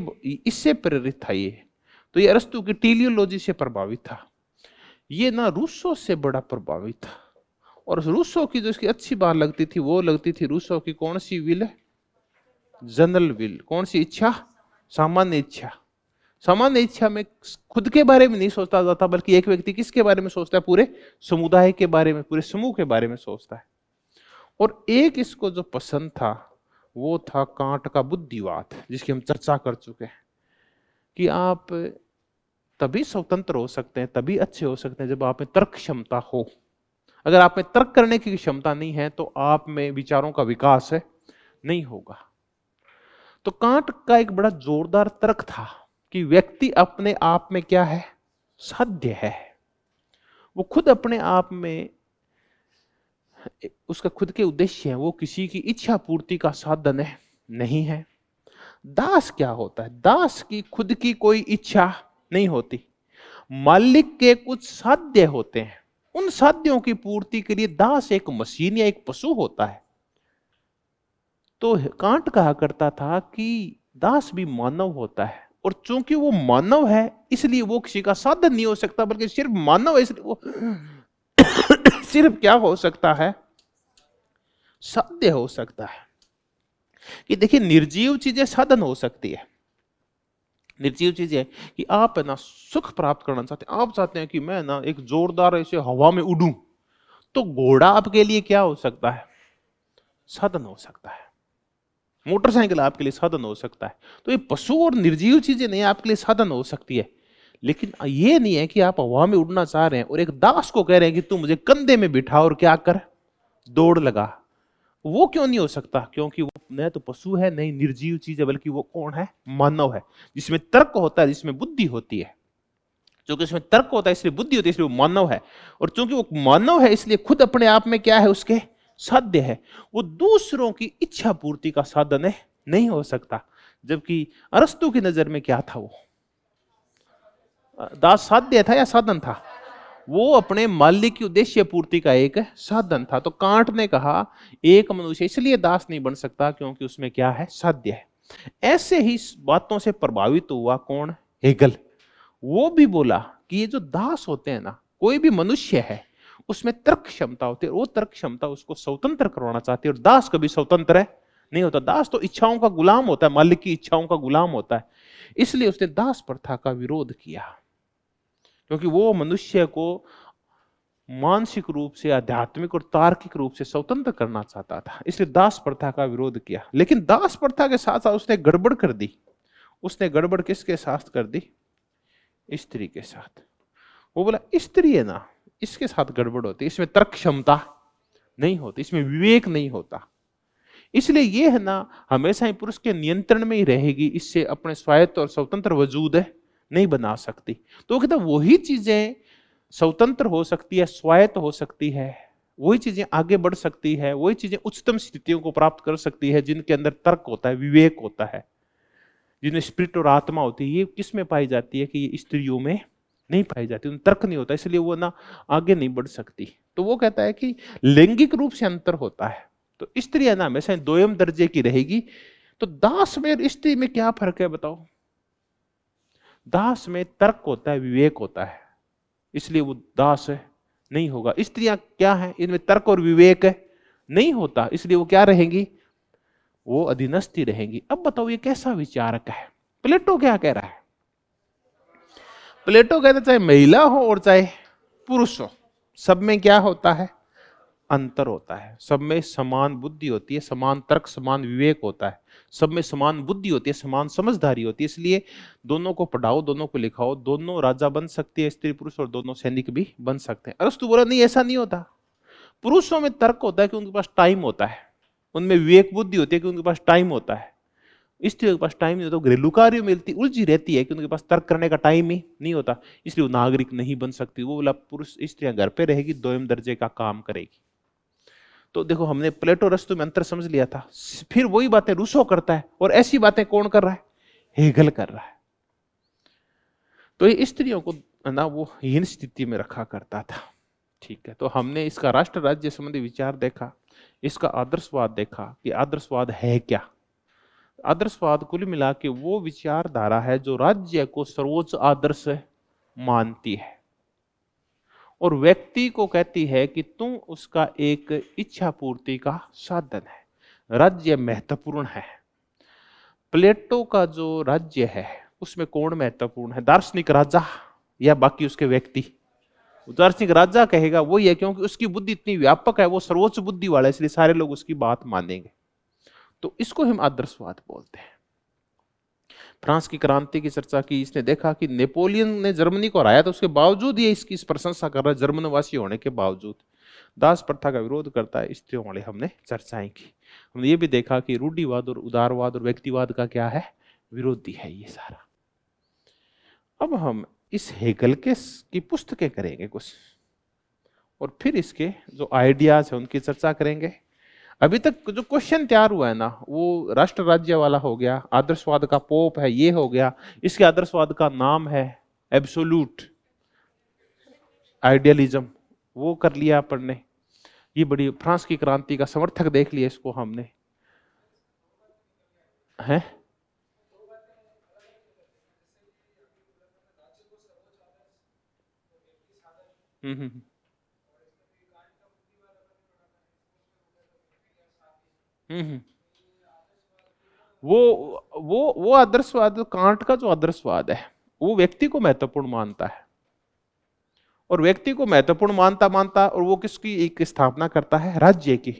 इससे प्रेरित था ये। तो ये अरस्तु की टीलियोलॉजी से प्रभावित था। ये ना रूसो से बड़ा प्रभावित था, और रूसो की जो इसकी अच्छी बात लगती थी वो लगती थी रूसो की कौन सी विल? General will. कौन सी इच्छा? सामान्य इच्छा। सामान्य इच्छा में खुद के बारे में नहीं सोचता जाता, बल्कि एक व्यक्ति किसके बारे में सोचता है? पूरे समुदाय के बारे में, पूरे समूह के बारे में सोचता है। और एक इसको जो पसंद था वो था कांट का बुद्धिवाद, जिसकी हम चर्चा कर चुके हैं कि आप तभी स्वतंत्र हो सकते हैं, तभी अच्छे हो सकते हैं जब आप में तर्क क्षमता हो। अगर आप में तर्क करने की क्षमता नहीं है तो आप में विचारों का विकास नहीं होगा। तो कांट का एक बड़ा जोरदार तर्क था कि व्यक्ति अपने आप में क्या है? साध्य है। वो खुद अपने आप में, उसका खुद के उद्देश्य है, वो किसी की इच्छा पूर्ति का साधन नहीं है। दास क्या होता है? दास की खुद की कोई इच्छा नहीं होती, मालिक के कुछ साध्य होते हैं, उन साध्यों की पूर्ति के लिए दास एक मशीन या एक पशु होता है। तो कांट कहा करता था कि दास भी मानव होता है, और चूंकि वो मानव है इसलिए वो किसी का साधन नहीं हो सकता, बल्कि सिर्फ मानव है इसलिए वो सिर्फ क्या हो सकता है? साध्य हो सकता है। कि देखिए निर्जीव चीजें साधन हो सकती है। निर्जीव चीज है कि आप है ना सुख प्राप्त करना चाहते हैं, आप चाहते हैं कि मैं ना एक जोरदार ऐसे हवा में उड़ूं, तो घोड़ा आपके लिए क्या हो सकता है? साधन हो सकता है। मोटरसाइकिल आपके लिए साधन हो सकता है। तो ये पशु और निर्जीव चीजें नहीं आपके लिए साधन हो सकती है, लेकिन ये नहीं है कि आप हवा में उड़ना चाह रहे हैं और एक दास को कह रहे हैं कि तू मुझे कंधे में बिठा और क्या कर? दौड़ लगा। वो क्यों नहीं हो सकता? क्योंकि वो न तो पशु है, नहीं निर्जीव चीज है, बल्कि वो कौन है? मानव है, जिसमें तर्क होता है, जिसमें बुद्धि होती है। क्योंकि इसमें तर्क होता है इसलिए बुद्धि होती है, इसलिए वो मानव है। और चूंकि वो मानव है इसलिए खुद अपने आप में क्या है? उसके साध्य है, वो दूसरों की इच्छा पूर्ति का साधन है, नहीं हो सकता। जबकि अरस्तु की नजर में क्या था, वो दास साध्य था या साधन था? वो अपने मालिक की उद्देश्य पूर्ति का एक साधन था। तो कांट ने कहा एक मनुष्य इसलिए दास नहीं बन सकता क्योंकि उसमें क्या है, साध्य है। ऐसे ही बातों से प्रभावित हुआ कौन, हेगल। वो भी बोला कि ये जो दास होते हैं ना, कोई भी मनुष्य है उसमें तर्क क्षमता होती है, वो तर्क क्षमता उसको स्वतंत्र करवाना चाहती है, और दास कभी स्वतंत्र है नहीं होता। दास तो इच्छाओं का गुलाम होता है, मालिक की इच्छाओं का गुलाम होता है। इसलिए उसने दास प्रथा का विरोध किया, क्योंकि वो मनुष्य को मानसिक रूप से, आध्यात्मिक और तार्किक रूप से स्वतंत्र करना चाहता था, इसलिए दास प्रथा का विरोध किया। लेकिन दास प्रथा के साथ साथ उसने गड़बड़ कर दी। उसने गड़बड़ किसके साथ कर दी? स्त्री के साथ। वो बोला स्त्री है ना, इसके साथ गड़बड़ होती, इसमें तर्क क्षमता नहीं होती, इसमें विवेक नहीं होता, इसलिए ये है ना हमेशा ही पुरुष के नियंत्रण में ही रहेगी, इससे अपने स्वायत्त और स्वतंत्र वजूद है नहीं बना सकती। तो वो कहता वही चीजें स्वतंत्र हो सकती है, स्वायत्त हो सकती है, वही चीजें आगे बढ़ सकती है, वही चीजें उच्चतम स्थितियों को प्राप्त कर सकती है जिनके अंदर तर्क होता है, विवेक होता है, जिनमें स्पिरिट और आत्मा होती है। ये किस में पाई जाती है कि ये स्त्रियों में नहीं पाई जाती, उनमें तर्क नहीं होता, इसलिए वो ना आगे नहीं बढ़ सकती। तो वो कहता है कि लैंगिक रूप से अंतर होता है, तो स्त्री है ना हमेशा दोयम दर्जे की रहेगी। तो दास में और स्त्री में क्या फर्क है बताओ? दास में तर्क होता है, विवेक होता है, इसलिए वो दास है नहीं होगा। स्त्रियां क्या है, इनमें तर्क और विवेक है नहीं होता, इसलिए वो क्या रहेंगी, वो अधीनस्थी रहेंगी। अब बताओ ये कैसा विचारक है? प्लेटो क्या कह रहा है? प्लेटो कहता है चाहे महिला हो और चाहे पुरुष हो, सब में क्या होता है, अंतर होता है। सब में समान बुद्धि होती है, समान तर्क, समान विवेक होता है, सब में समान बुद्धि होती है, समान समझदारी होती है। इसलिए दोनों को पढ़ाओ, दोनों को लिखाओ, दोनों राजा बन सकती है स्त्री पुरुष, और दोनों सैनिक भी बन सकते हैं। अरस्तु बोला नहीं, ऐसा नहीं होता। पुरुषों में तर्क होता है कि उनके पास टाइम होता है, उनमें विवेक बुद्धि होती है कि उनके पास टाइम होता है। स्त्रियों के पास टाइम नहीं होता, तो घरेलू कार्यों में उलझी रहती है कि उनके पास तर्क करने का टाइम ही नहीं होता, इसलिए वो नागरिक नहीं बन सकती। वो बोला पुरुष, स्त्रियां घर पे रहेगी, दोयम दर्जे का काम करेगी। तो देखो हमने प्लेटो अरस्तु में अंतर समझ लिया था। फिर वही बातें रूसो करता है, और ऐसी बातें कौन कर रहा है, हेगल कर रहा है। तो ये स्त्रियों को ना वो हीन स्थिति में रखा करता था। ठीक है, तो हमने इसका राष्ट्र राज्य संबंधी विचार देखा, इसका आदर्शवाद देखा कि आदर्शवाद है क्या। आदर्शवाद कुल मिला के वो विचारधारा है जो राज्य को सर्वोच्च आदर्श मानती है और व्यक्ति को कहती है कि तुम उसका एक इच्छा पूर्ति का साधन है। राज्य महत्वपूर्ण है। प्लेटो का जो राज्य है उसमें कौन महत्वपूर्ण है, दार्शनिक राजा या बाकी उसके व्यक्ति? दार्शनिक राजा कहेगा वही है, क्योंकि उसकी बुद्धि इतनी व्यापक है, वो सर्वोच्च बुद्धि वाला है, इसलिए सारे लोग उसकी बात मानेंगे। तो इसको हम आदर्शवाद बोलते हैं। फ्रांस की क्रांति की चर्चा की, इसने देखा कि नेपोलियन ने जर्मनी को हराया, तो उसके बावजूद ये इसकी प्रशंसा कर रहा है, जर्मनवासी होने के बावजूद। दास प्रथा का विरोध करता है, स्त्रियों वाले हमने चर्चाएं की। हमने ये भी देखा कि रूढ़िवाद और उदारवाद और व्यक्तिवाद का क्या है, विरोधी है ये सारा। अब हम इस हेगल के की पुस्तकें करेंगे कुछ, और फिर इसके जो आइडियाज है उनकी चर्चा करेंगे। अभी तक जो क्वेश्चन तैयार हुआ है ना, वो राष्ट्र राज्य वाला हो गया, आदर्शवाद का पोप है ये हो गया, इसके आदर्शवाद का नाम है एब्सोल्यूट आइडियलिज्म, वो कर लिया अपन ने। ये बड़ी फ्रांस की क्रांति का समर्थक देख लिया इसको हमने, है हम्म। हम्म। वो आदर्शवाद, कांट का जो आदर्शवाद है वो व्यक्ति को महत्वपूर्ण मानता है, और व्यक्ति को महत्वपूर्ण मानता मानता और वो किसकी एक स्थापना करता है, राज्य की।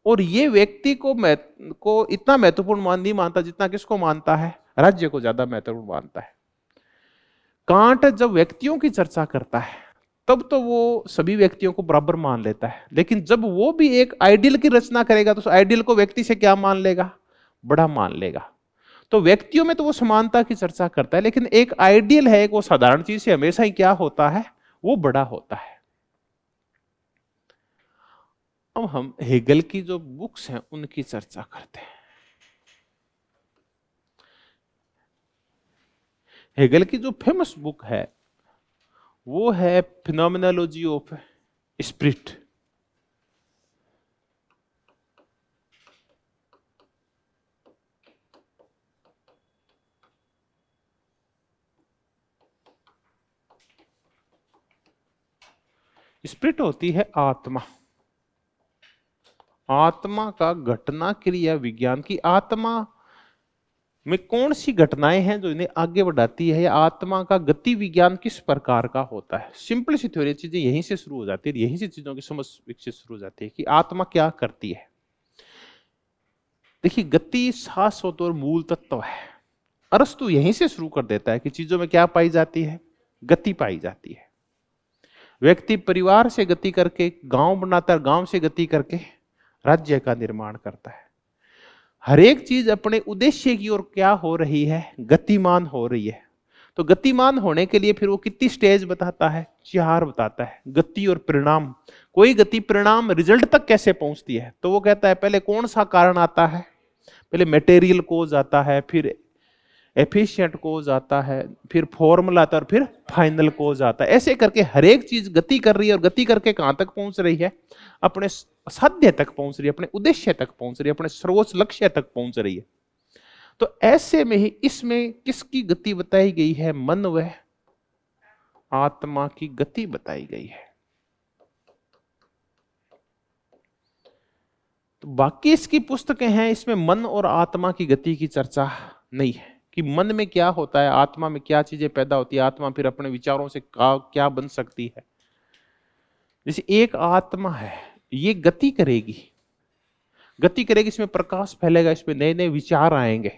और ये व्यक्ति को इतना महत्वपूर्ण नहीं मानता जितना किसको मानता है, राज्य को ज्यादा महत्वपूर्ण मानता है। कांट जब व्यक्तियों की चर्चा करता है तब तो वो सभी व्यक्तियों को बराबर मान लेता है, लेकिन जब वो भी एक आइडियल की रचना करेगा तो उस आइडियल को व्यक्ति से क्या मान लेगा, बड़ा मान लेगा। तो व्यक्तियों में तो वो समानता की चर्चा करता है, लेकिन एक आइडियल है, एक वो साधारण चीज से हमेशा ही क्या होता है, वो बड़ा होता है। अब हम हेगल की जो बुक्स हैं उनकी चर्चा करते हैं। हेगल की जो फेमस बुक है वो है फिनोमिनोलॉजी ऑफ स्पिरिट। स्पिरिट होती है आत्मा, आत्मा का घटना क्रिया विज्ञान की आत्मा में कौन सी घटनाएं हैं जो इन्हें आगे बढ़ाती है, या आत्मा का गति विज्ञान किस प्रकार का होता है। सिंपल सी थ्योरी, चीजें यहीं से शुरू हो जाती है, यहीं से चीजों की समझ विकसित शुरू हो जाती है कि आत्मा क्या करती है। देखिए, गति शाश्वत और मूल तत्व है। अरस्तु यहीं से शुरू कर देता है कि चीजों में क्या पाई जाती है, गति पाई जाती है। व्यक्ति परिवार से गति करके गांव बनाता है, गांव से गति करके राज्य का निर्माण करता है। हर एक चीज अपने उद्देश्य की ओर क्या हो रही है, गतिमान हो रही है। तो गतिमान होने के लिए फिर वो कितनी स्टेज बताता है, 4 बताता है। गति और परिणाम, कोई गति परिणाम रिजल्ट तक कैसे पहुंचती है, तो वो कहता है पहले कौन सा कारण आता है, पहले मटेरियल कोज आता है, फिर एफिशिएंट कोज आता है, फिर फॉर्मूला आता है, और फिर फाइनल कोज आता है। ऐसे करके हर एक चीज गति कर रही है, और गति करके कहां तक पहुंच रही है, अपने साध्य तक पहुंच रही है, अपने उद्देश्य तक पहुंच रही है, अपने सर्वोच्च लक्ष्य तक पहुंच रही है। तो ऐसे में ही इसमें किसकी गति बताई गई है, मन व आत्मा की गति बताई गई है। तो बाकी इसकी पुस्तकें हैं, इसमें मन और आत्मा की गति की चर्चा नहीं है कि मन में क्या होता है, आत्मा में क्या चीजें पैदा होती है, आत्मा फिर अपने विचारों से क्या बन सकती है। जैसे एक आत्मा है, ये गति करेगी, गति करेगी, इसमें प्रकाश फैलेगा, इसमें नए नए विचार आएंगे,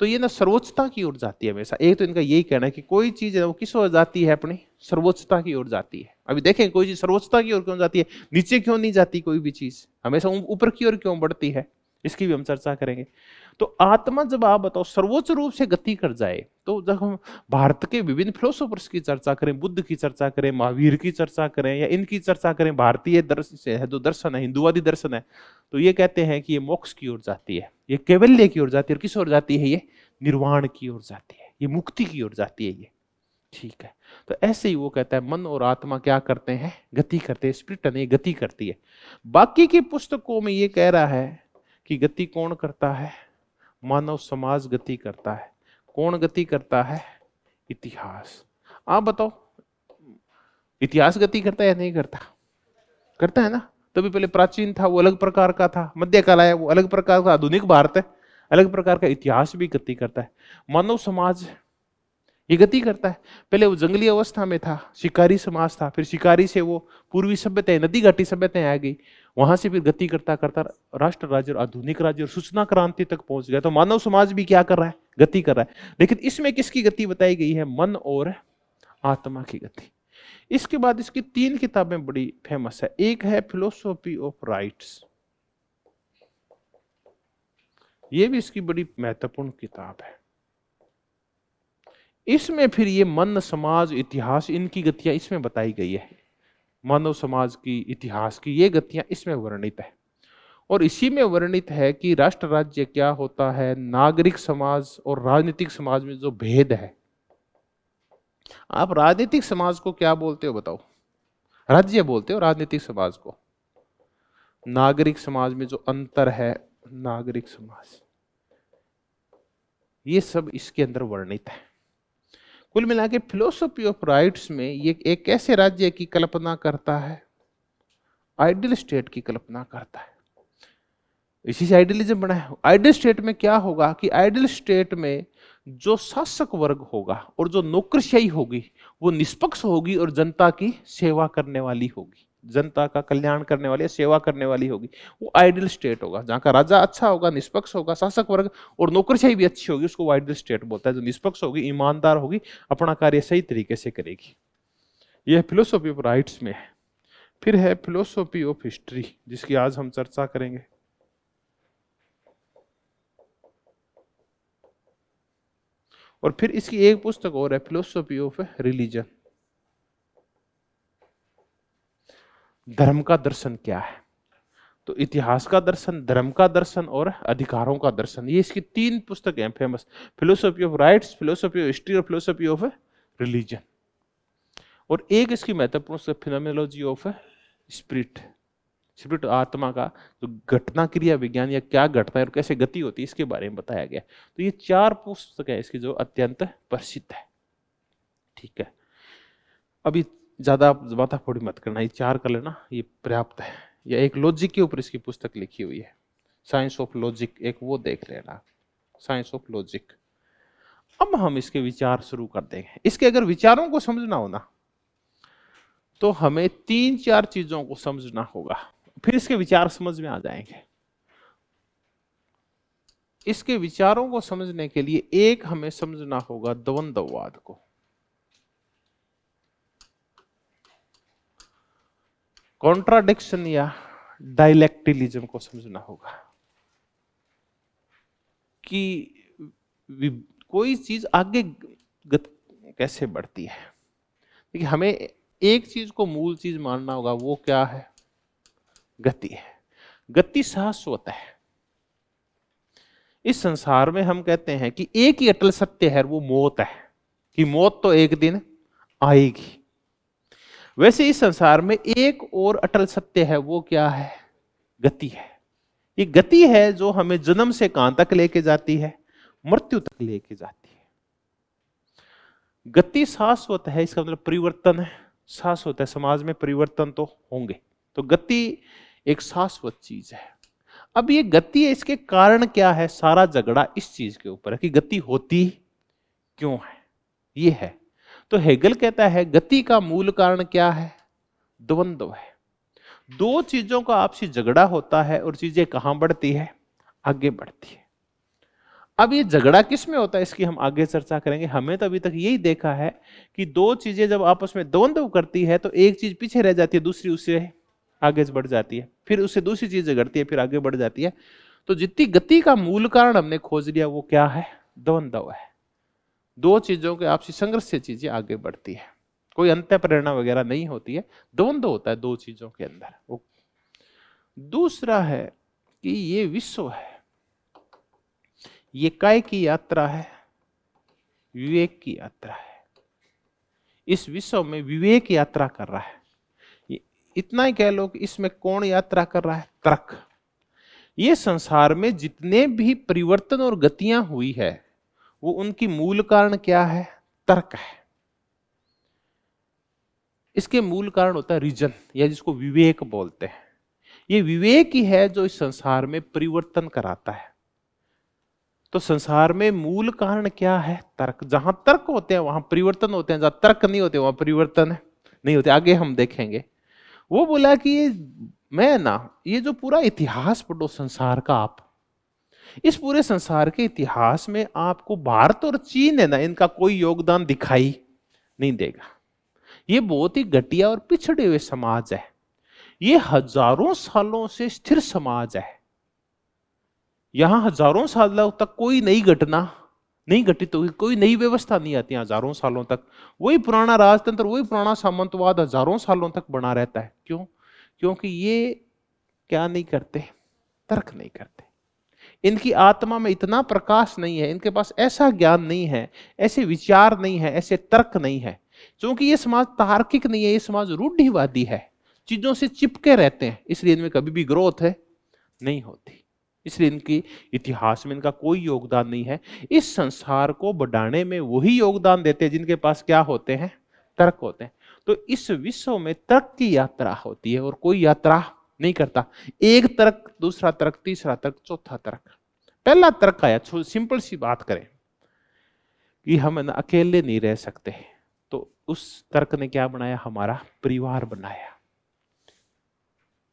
तो ये ना सर्वोच्चता की ओर जाती है हमेशा। एक तो इनका यही कहना है कि कोई चीज है वो किस ओर जाती है, अपनी सर्वोच्चता की ओर जाती है। अभी देखें, कोई चीज सर्वोच्चता की ओर क्यों जाती है, नीचे क्यों नहीं जाती, कोई भी चीज हमेशा ऊपर की ओर क्यों बढ़ती है, इसकी भी हम चर्चा करेंगे। तो आत्मा जब आप बताओ सर्वोच्च रूप से गति कर जाए, तो जब हम भारत के विभिन्न फिलोसोफर्स की चर्चा करें, बुद्ध की चर्चा करें, महावीर की चर्चा करें, या इनकी चर्चा करें, भारतीय दर्शन है जो दर्शन है, हिंदुवादी दर्शन है, तो ये कहते हैं कि ये मोक्ष की ओर जाती है, ये कैवल्य की ओर जाती है। और किस ओर जाती है, ये निर्वाण की ओर जाती है, ये मुक्ति की ओर जाती है ये। ठीक है, तो ऐसे ही वो कहता है मन और आत्मा क्या करते हैं, गति करते हैं, स्पिरिट ने गति करती है। बाकी की पुस्तकों में ये कह रहा है कि गति कौन करता है, मानव समाज गति करता है। कौन गति करता है, इतिहास। आप बताओ, इतिहास गति करता है या नहीं करता, करता है ना। तभी पहले प्राचीन था वो अलग प्रकार का था, मध्यकाल आया वो अलग प्रकार का, आधुनिक भारत है अलग प्रकार का। इतिहास भी गति करता है, मानव समाज ये गति करता है। पहले वो जंगली अवस्था में था, शिकारी समाज था, फिर शिकारी से वो पूर्वी सभ्यता, नदी घाटी सभ्यताएं आ गई, वहां से फिर गति करता करता राष्ट्र राज्य और आधुनिक राज्य और सूचना क्रांति तक पहुंच गया। तो मानव समाज भी क्या कर रहा है, गति कर रहा है। लेकिन इसमें किसकी गति बताई गई है, मन और आत्मा की गति। इसके बाद इसकी 3 किताबें बड़ी फेमस है। एक है फिलोसॉफी ऑफ राइट्स, ये भी इसकी बड़ी महत्वपूर्ण किताब है। इसमें फिर ये मन, समाज, इतिहास, इनकी गतियां इसमें बताई गई है। मानव समाज की, इतिहास की ये गतियां इसमें वर्णित है। और इसी में वर्णित है कि राष्ट्र राज्य क्या होता है, नागरिक समाज और राजनीतिक समाज में जो भेद है। आप राजनीतिक समाज को क्या बोलते हो बताओ, राज्य बोलते हो राजनीतिक समाज को। नागरिक समाज में जो अंतर है, नागरिक समाज, ये सब इसके अंदर वर्णित है। कुल मिला के फिलोसॉफी ऑफ राइट्स में ये एक ऐसे राज्य की कल्पना करता है, आइडियल स्टेट की कल्पना करता है। इसी से आइडियलिज्म बना है। आइडियल स्टेट में क्या होगा कि आइडियल स्टेट में जो शासक वर्ग होगा और जो नौकरशाही होगी वो निष्पक्ष होगी और जनता की सेवा करने वाली होगी, जनता का कल्याण करने वाली, सेवा करने वाली होगी। वो आइडियल स्टेट होगा जहां का राजा अच्छा होगा, निष्पक्ष होगा, शासक वर्ग और नौकरशाही भी अच्छी होगी, उसको आइडियल स्टेट बोलता है। जो निष्पक्ष होगी, ईमानदार होगी, अपना कार्य सही तरीके से करेगी। यह फिलोसॉफी ऑफ राइट्स में है। फिर है फिलोसॉफी ऑफ हिस्ट्री, जिसकी आज हम चर्चा करेंगे। और फिर इसकी एक पुस्तक और है, फिलोसॉफी ऑफ रिलीजन, धर्म का दर्शन क्या है। तो इतिहास का दर्शन, धर्म का दर्शन और अधिकारों का दर्शन, ये इसकी 3 पुस्तकें हैं famous. Philosophy of rights, philosophy of history और फिलोसॉफी ऑफ रिलीजन। और एक इसकी महत्वपूर्ण फिनोमेनोलॉजी ऑफ स्पिरिट, स्पिरिट आत्मा का जो घटना क्रिया विज्ञान या क्या घटना है और कैसे गति होती है इसके बारे में बताया गया। तो ये 4 पुस्तक है इसकी जो अत्यंत प्रसिद्ध है। ठीक है, अभी ज्यादा बात थोड़ी मत करना, ये 4 कर लेना, ये पर्याप्त है। या एक लॉजिक के ऊपर इसकी पुस्तक लिखी हुई है, साइंस ऑफ लॉजिक, एक वो देख लेना, साइंस ऑफ लॉजिक। अब हम इसके विचार शुरू कर देंगे। इसके अगर विचारों को समझना हो ना तो हमें 3-4 चीजों को समझना होगा, फिर इसके विचार समझ में आ जाएंगे। इसके विचारों को समझने के लिए एक हमें समझना होगा द्वंद्ववाद को, कॉन्ट्राडिक्शन या डायलेक्टिलिज्म को समझना होगा कि कोई चीज आगे कैसे बढ़ती है। देखिए, हमें एक चीज को मूल चीज मानना होगा, वो क्या है? गति है। गति शाश्वत है। इस संसार में हम कहते हैं कि एक ही अटल सत्य है, वो मौत है, कि मौत तो एक दिन आएगी। वैसे इस संसार में एक और अटल सत्य है, वो क्या है? गति है। ये गति है जो हमें जन्म से कहां तक लेके जाती है? मृत्यु तक लेके जाती है। गति शाश्वत है, इसका मतलब परिवर्तन है, शाश्वत है। समाज में परिवर्तन तो होंगे, तो गति एक शाश्वत चीज है। अब ये गति है, इसके कारण क्या है? सारा झगड़ा इस चीज के ऊपर है कि गति होती क्यों है, ये है। तो हेगल कहता है गति का मूल कारण क्या है? द्वंद्व है। दो चीजों का आपसी झगड़ा होता है और चीजें कहां बढ़ती है? आगे बढ़ती है। अब ये झगड़ा किस में होता है, इसकी हम आगे चर्चा करेंगे। हमें तो अभी तक यही देखा है कि दो चीजें जब आपस में द्वंद्व करती है तो एक चीज पीछे रह जाती है, दूसरी उससे आगे बढ़ जाती है, फिर उससे दूसरी चीज झगड़ती है, फिर आगे बढ़ जाती है। तो जितनी गति का मूल कारण हमने खोज लिया, वो क्या है? द्वंद्व है। दो चीजों के आपसी संघर्ष से चीजें आगे बढ़ती है, कोई अंत्य प्रेरणा वगैरह नहीं होती है, द्वंद्व होता है दो चीजों के अंदर। वो दूसरा है कि ये विश्व है, ये काय की यात्रा है? विवेक की यात्रा है। इस विश्व में विवेक यात्रा कर रहा है। इतना ही कह लो कि इसमें कौन यात्रा कर रहा है? तर्क। ये संसार में जितने भी परिवर्तन और गतियां हुई है, वो उनकी मूल कारण क्या है? तर्क है। इसके मूल कारण होता है रीजन, या जिसको विवेक बोलते हैं। ये विवेक ही है जो इस संसार में परिवर्तन कराता है। तो संसार में मूल कारण क्या है? तर्क। जहां तर्क होते हैं वहां परिवर्तन होते हैं, जहां तर्क नहीं होते वहां परिवर्तन नहीं होते। आगे हम देखेंगे। वो बोला कि ये जो पूरा इतिहास पढ़ो संसार का, आप इस पूरे संसार के इतिहास में आपको भारत और चीन है ना, इनका कोई योगदान दिखाई नहीं देगा। ये बहुत ही घटिया और पिछड़े हुए समाज है। ये हजारों सालों से स्थिर समाज है। यहां हजारों सालों तक कोई नई घटना नहीं घटित हुई, कोई नई व्यवस्था नहीं आती। हजारों सालों तक वही पुराना राजतंत्र, वही पुराना सामंतवाद हजारों सालों तक बना रहता है। क्यों? क्योंकि ये क्या नहीं करते? तर्क नहीं करते। इनकी आत्मा में इतना प्रकाश नहीं है, इनके पास ऐसा ज्ञान नहीं है, ऐसे विचार नहीं है, ऐसे तर्क नहीं है। क्योंकि ये समाज तार्किक नहीं है, ये समाज रूढ़िवादी है, चीजों से चिपके रहते हैं, इसलिए इनमें कभी भी ग्रोथ नहीं होती। इसलिए इनकी इतिहास में इनका कोई योगदान नहीं है। इस संसार को बढ़ाने में वही योगदान देते हैं जिनके पास क्या होते हैं? तर्क होते हैं। तो इस विश्व में तर्क की यात्रा होती है और कोई यात्रा नहीं करता। एक तर्क, दूसरा तर्क, तीसरा तर्क, चौथा तर्क। पहला तर्क आया, सिंपल सी बात करें कि हम अकेले नहीं रह सकते, तो उस तर्क ने क्या बनाया? हमारा परिवार बनाया।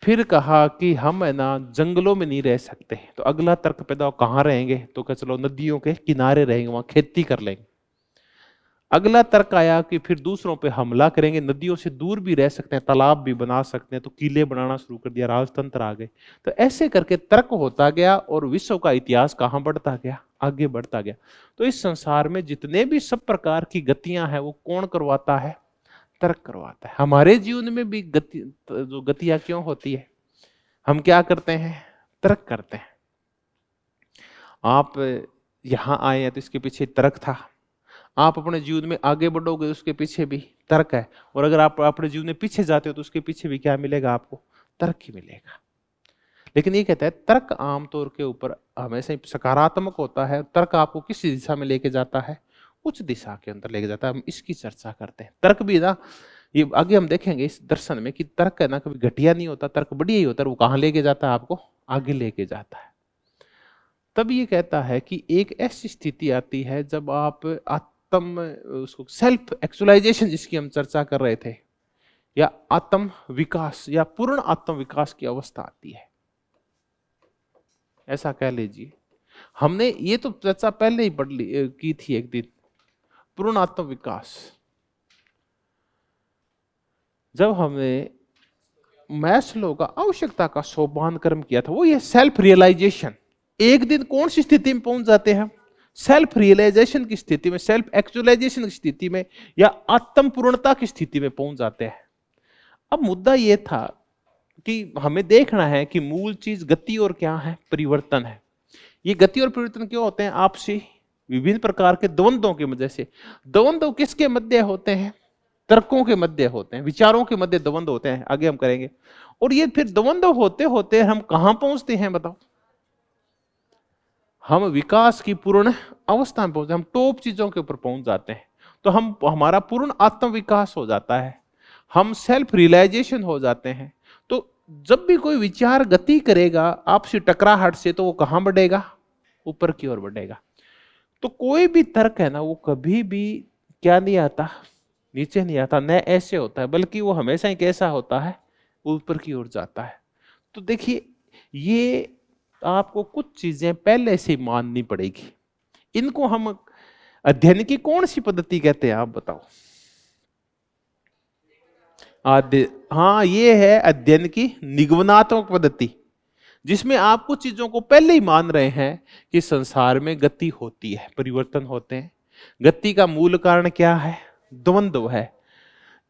फिर कहा कि हम जंगलों में नहीं रह सकते, तो अगला तर्क पैदा हो, कहां रहेंगे? तो कह चलो नदियों के किनारे रहेंगे, वहां खेती कर लेंगे। अगला तर्क आया कि फिर दूसरों पे हमला करेंगे, नदियों से दूर भी रह सकते हैं, तालाब भी बना सकते हैं, तो किले बनाना शुरू कर दिया, राजतंत्र आ गए। तो ऐसे करके तर्क होता गया और विश्व का इतिहास कहां बढ़ता गया? आगे बढ़ता गया। तो इस संसार में जितने भी सब प्रकार की गतियां हैं, वो कौन करवाता है? तर्क करवाता है। हमारे जीवन में भी जो गतियां क्यों होती है? हम क्या करते हैं? तर्क करते हैं। आप यहां आए हैं तो इसके पीछे तर्क था, आप अपने जीवन में आगे बढ़ोगे तो उसके पीछे भी तर्क है, और अगर आप अपने जीवन में पीछे जाते हो तो उसके पीछे भी क्या मिलेगा? आपको तर्क ही मिलेगा। लेकिन ये कहता है तर्क आमतौर के ऊपर हमेशा ही सकारात्मक होता है। तर्क आपको किस दिशा में लेके जाता है? उच्च दिशा के अंदर लेके जाता है। हम इसकी चर्चा करते हैं। तर्क भी ना, ये आगे हम देखेंगे इस दर्शन में कि तर्क है ना कभी घटिया नहीं होता, तर्क बढ़िया ही होता है। वो कहाँ लेके जाता है? आपको आगे लेके जाता है। तब ये कहता है कि एक ऐसी स्थिति आती है जब आप आत्म, उसको सेल्फ एक्चुअलाइजेशन जिसकी हम चर्चा कर रहे थे, या आत्म विकास या पूर्ण आत्म विकास की अवस्था आती है, ऐसा कह लीजिए। हमने ये तो चर्चा पहले ही पढ़ ली की थी एक दिन। पूर्ण आत्म विकास जब हमने मैस्लो का आवश्यकता का सोपान क्रम किया था, वो ये सेल्फ रियलाइजेशन। एक दिन कौन सी स्थिति में पहुंच जाते हैं? सेल्फ रियलाइजेशन की स्थिति में, सेल्फ एक्चुअलाइजेशन की स्थिति में, या आत्म पूर्णता की स्थिति में पहुंच जाते हैं। अब मुद्दा यह था कि हमें देखना है कि मूल चीज गति और क्या है? परिवर्तन है। ये गति और परिवर्तन क्यों होते हैं? आपसी विभिन्न प्रकार के द्वंद्वों की वजह से। द्वंद्व किसके मध्य होते हैं? तर्कों के मध्य होते हैं, विचारों के मध्य द्वंद्व होते हैं। आगे हम करेंगे। और ये फिर द्वंद्व होते होते हम कहां पहुंचते हैं? बताओ। हम विकास की पूर्ण अवस्था में पहुंचते, हम टॉप चीजों के ऊपर पहुंच जाते हैं। तो हम, हमारा पूर्ण आत्म विकास हो जाता है, हम सेल्फ रियलाइजेशन हो जाते हैं। तो जब भी कोई विचार गति करेगा आपसी टकराहट से, तो वो कहां बढ़ेगा? ऊपर की ओर बढ़ेगा। तो कोई भी तर्क है ना, वो कभी भी क्या नहीं आता? नीचे नहीं आता, न ऐसे होता है, बल्कि वो हमेशा ही कैसा होता है? ऊपर की ओर जाता है। तो देखिए, ये आपको कुछ चीजें पहले से माननी पड़ेगी। इनको हम अध्ययन की कौन सी पद्धति कहते हैं? आप बताओ। हाँ, ये है अध्ययन की निगमनात्मक पद्धति, जिसमें आप कुछ चीजों को पहले ही मान रहे हैं कि संसार में गति होती है, परिवर्तन होते हैं। गति का मूल कारण क्या है? द्वंद्व है।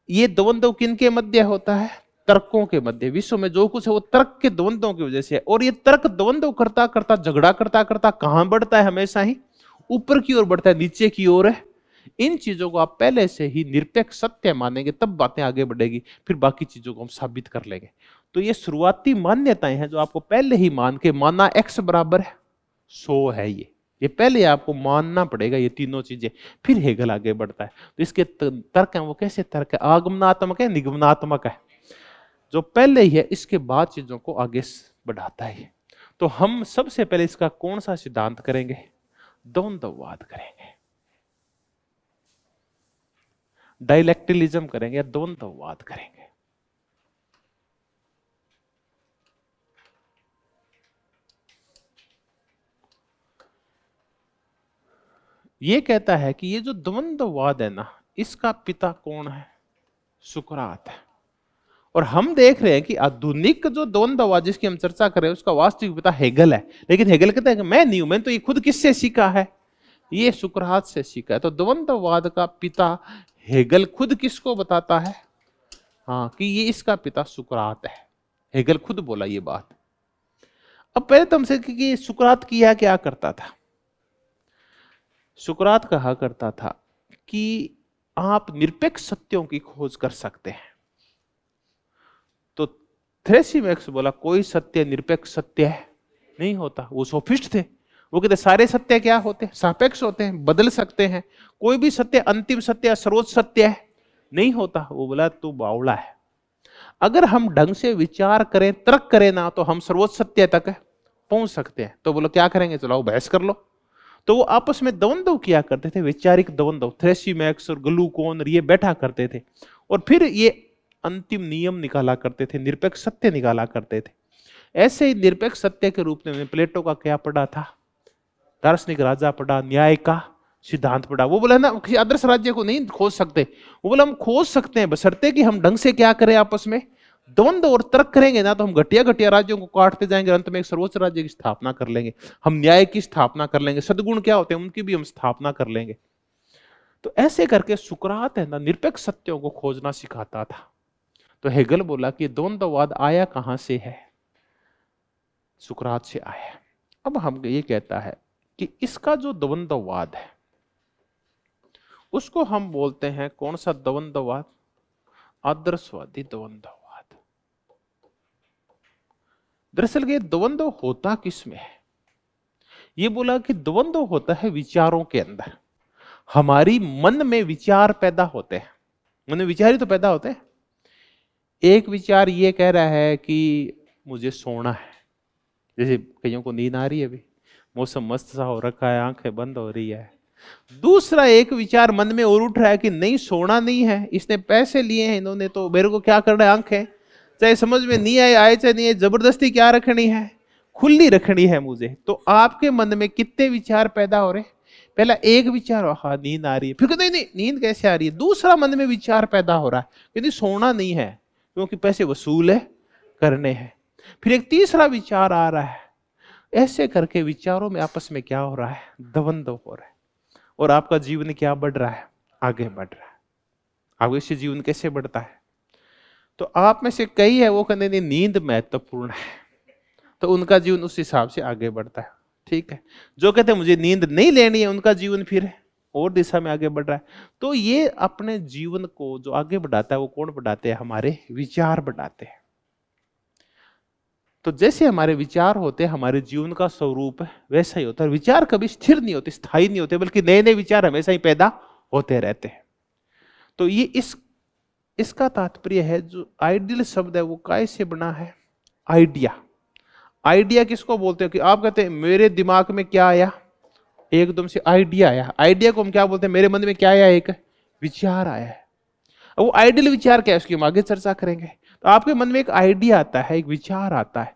ये द्वंद्व किनके मध्य होता है? तर्कों के मध्य। विश्व में जो कुछ है वो तर्क के द्वंद्वों की वजह से है। और ये तर्क द्वंद्व करता करता, झगड़ा करता करता कहां बढ़ता है? हमेशा ही ऊपर की ओर बढ़ता है, नीचे की ओर है। इन चीजों को आप पहले से ही निरपेक्ष सत्य मानेंगे, तब बातें आगे बढ़ेगी। फिर बाकी चीजों को हम साबित कर लेंगे। तो ये शुरुआती मान्यताएं हैं जो आपको पहले ही मान के, माना x बराबर है 100 है, ये पहले आपको मानना पड़ेगा, ये तीनों चीजें। फिर हेगल आगे बढ़ता है। तो इसके तर्क हैं वो कैसे तर्क है? आगमनात्मक है, निगमनात्मक है। जो पहले ही है, इसके बाद चीजों को आगे बढ़ाता है। तो हम सबसे पहले इसका कौन सा सिद्धांत करेंगे? द्वंद्ववाद करेंगे, डायलेक्टिलिज्म करेंगे, या द्वंद्ववाद करेंगे। ये कहता है कि ये जो द्वंद्ववाद है ना, इसका पिता कौन है? सुकरात है। और हम देख रहे हैं कि आधुनिक जो द्वंद्ववाद जिसकी हम चर्चा कर रहे हैं, उसका वास्तविक पिता हेगल है। लेकिन हेगल कहता है कि मैं नहीं हूं, मैंने तो ये खुद किससे सीखा है? ये सुकरात से सीखा है। तो द्वंद्ववाद का पिता हेगल खुद किसको बताता है? हाँ, कि ये इसका पिता सुकरात है। हेगल खुद बोला ये बात। अब पहले तो हमसे कि सुकरात किया क्या करता था? सुकरात कहा करता था कि आप निरपेक्ष सत्यों की खोज कर सकते हैं। तो थ्रेसिमैक्स बोला कोई सत्य निरपेक्ष सत्य है नहीं होता। वो सोफिस्ट थे। वो कहते सारे सत्य क्या होते हैं? सापेक्ष होते हैं, बदल सकते हैं। कोई भी सत्य अंतिम सत्य या सर्वोच्च सत्य है नहीं होता। वो बोला तू बावड़ा है। अगर हम ढंग से विचार करें, तर्क करें ना, तो हम सर्वोच्च सत्य तक पहुंच सकते हैं। तो बोलो क्या करेंगे? चलो बहस कर लो। तो वो आपस में द्वंद्व किया करते थे, वैचारिक द्वंद्व। थ्रेसिमैक्स और ग्लूकोन और ये बैठा करते थे, और फिर ये अंतिम नियम निकाला करते थे, निरपेक्ष सत्य निकाला करते थे। ऐसे ही निरपेक्ष सत्य के रूप में प्लेटो का क्या पढ़ा था? दार्शनिक राजा पढ़ा, न्याय का सिद्धांत पढ़ा। वो बोला ना किसी आदर्श राज्य को नहीं खोज सकते। वो बोला हम खोज सकते हैं, बशर्ते कि हम ढंग से क्या करें, आपस में द्वंद्व और तर्क करेंगे ना, तो हम घटिया घटिया राज्यों को काटते जाएंगे, अंत में एक सर्वोच्च राज्य की स्थापना कर लेंगे। हम न्याय की स्थापना कर लेंगे, सद्गुण क्या होते हैं उनकी भी हम स्थापना कर लेंगे। तो ऐसे करके सुकरात है ना, निरपेक्ष सत्यों को खोजना सिखाता था। तो हेगल बोला कि द्वंद्ववाद आया कहां से है? सुकरात से आया है। अब हम ये कहता है कि इसका जो द्वंद्ववाद है उसको हम बोलते हैं कौन सा द्वंद्ववाद? आदर्शवादी द्वंद्ववाद। दरअसल ये द्वंद्व होता किसमें है? ये बोला कि द्वंद्व होता है विचारों के अंदर। हमारी मन में विचार पैदा होते हैं, मन में विचार ही तो पैदा होते हैं। एक विचार ये कह रहा है कि मुझे सोना है, जैसे कईयों को नींद आ रही है, अभी मौसम मस्त सा हो रखा है, आंखें बंद हो रही है। दूसरा एक विचार मन में और उठ रहा है कि नहीं सोना नहीं है, इसने पैसे लिए हैं इन्होंने, तो मेरे को क्या करना है, आंखें चाहे समझ में नहीं आए चाहे नहीं आए, जबरदस्ती क्या रखनी है, खुली रखनी है मुझे। तो आपके मन में कितने विचार पैदा हो रहे? पहला एक विचार, हाँ नींद आ रही है, फिर कहते नहीं नींद कैसे आ रही है, दूसरा मन में विचार पैदा हो रहा है कि नहीं सोना नहीं है क्योंकि पैसे वसूल है करने हैं, फिर एक तीसरा विचार आ रहा है। ऐसे करके विचारों में आपस में क्या हो रहा है, द्वंद्व हो रहा है, और आपका जीवन क्या बढ़ रहा है, आगे बढ़ रहा है। आगे से जीवन कैसे बढ़ता है? तो आप में से कई है वो कहते नहीं नींद महत्वपूर्ण है, तो उनका जीवन उस हिसाब से आगे बढ़ता है। ठीक है, जो कहते हैं मुझे नींद नहीं लेनी है, उनका जीवन फिर और दिशा में आगे बढ़ रहा है। तो ये अपने जीवन को जो आगे बढ़ाता है वो कौन बढ़ाते हैं? हमारे विचार बढ़ाते हैं। तो जैसे हमारे विचार होते हैं, हमारे जीवन का स्वरूप वैसा ही होता है। विचार कभी स्थिर नहीं होते, स्थायी नहीं होते, बल्कि नए नए विचार हमेशा ही पैदा होते रहते हैं। तो ये इसका तात्पर्य है, जो आइडियल शब्द है वो काय से बना है? आइडिया। आइडिया किसको बोलते हैं? कि आप कहते हैं मेरे दिमाग में क्या आया, एकदम से आइडिया आया। आइडिया को हम क्या बोलते हैं? मेरे मन में क्या आया, एक विचार आया है। वो आइडियल विचार क्या है उसकी हम आगे चर्चा करेंगे। तो आपके मन में एक आइडिया आता है, एक विचार आता है।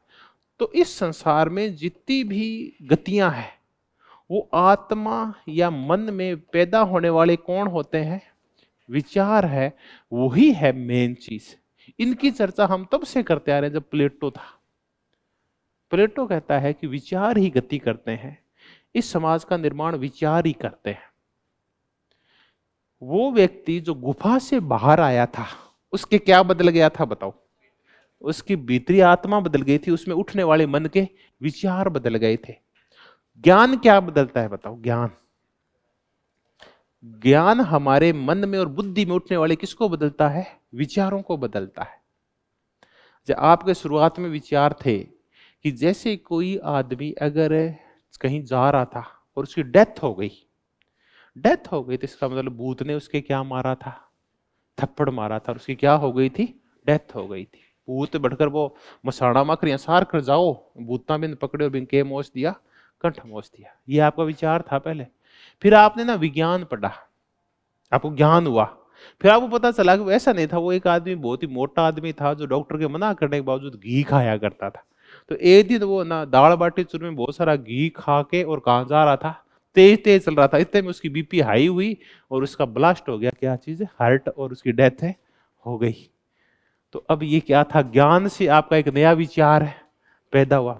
तो इस संसार में जितनी भी गतियां हैं वो आत्मा या मन में पैदा होने वाले कौन होते हैं? विचार है, वही है मेन चीज। इनकी चर्चा हम तब से करते आ रहे हैं जब प्लेटो था। प्लेटो कहता है कि विचार ही गति करते हैं, इस समाज का निर्माण विचार ही करते हैं। वो व्यक्ति जो गुफा से बाहर आया था उसके क्या बदल गया था बताओ? उसकी भीतरी आत्मा बदल गई थी, उसमें उठने वाले मन के विचार बदल गए थे। ज्ञान क्या बदलता है बताओ? ज्ञान हमारे मन में और बुद्धि में उठने वाले किसको बदलता है? विचारों को बदलता है। जब आपके शुरुआत में विचार थे कि जैसे कोई आदमी अगर कहीं जा रहा था और उसकी डेथ हो गई तो इसका मतलब भूत ने उसके क्या मारा था? थप्पड़ मारा था, और उसकी क्या हो गई थी? डेथ हो गई थी। भूत बढ़कर वो मसाणा मकरियां सार कर जाओ, भूतना बिन पकड़े और बिन के मोच दिया, कंठ मोच दिया। ये आपका विचार था पहले। फिर आपने ना विज्ञान पढ़ा, आपको ज्ञान हुआ, फिर आपको पता चला कि ऐसा नहीं था। वो एक आदमी बहुत ही मोटा आदमी था जो डॉक्टर के मना करने के बावजूद घी खाया करता था। तो एक दिन वो ना दाल बाटी चूरमा में बहुत सारा घी खा के और कहाँ जा रहा था, तेज तेज चल रहा था, इतने में उसकी बीपी हाई हुई और उसका ब्लास्ट हो गया, क्या चीज है, हार्ट, और उसकी डेथ है हो गई। तो अब ये क्या था? ज्ञान से आपका एक नया विचार है पैदा हुआ।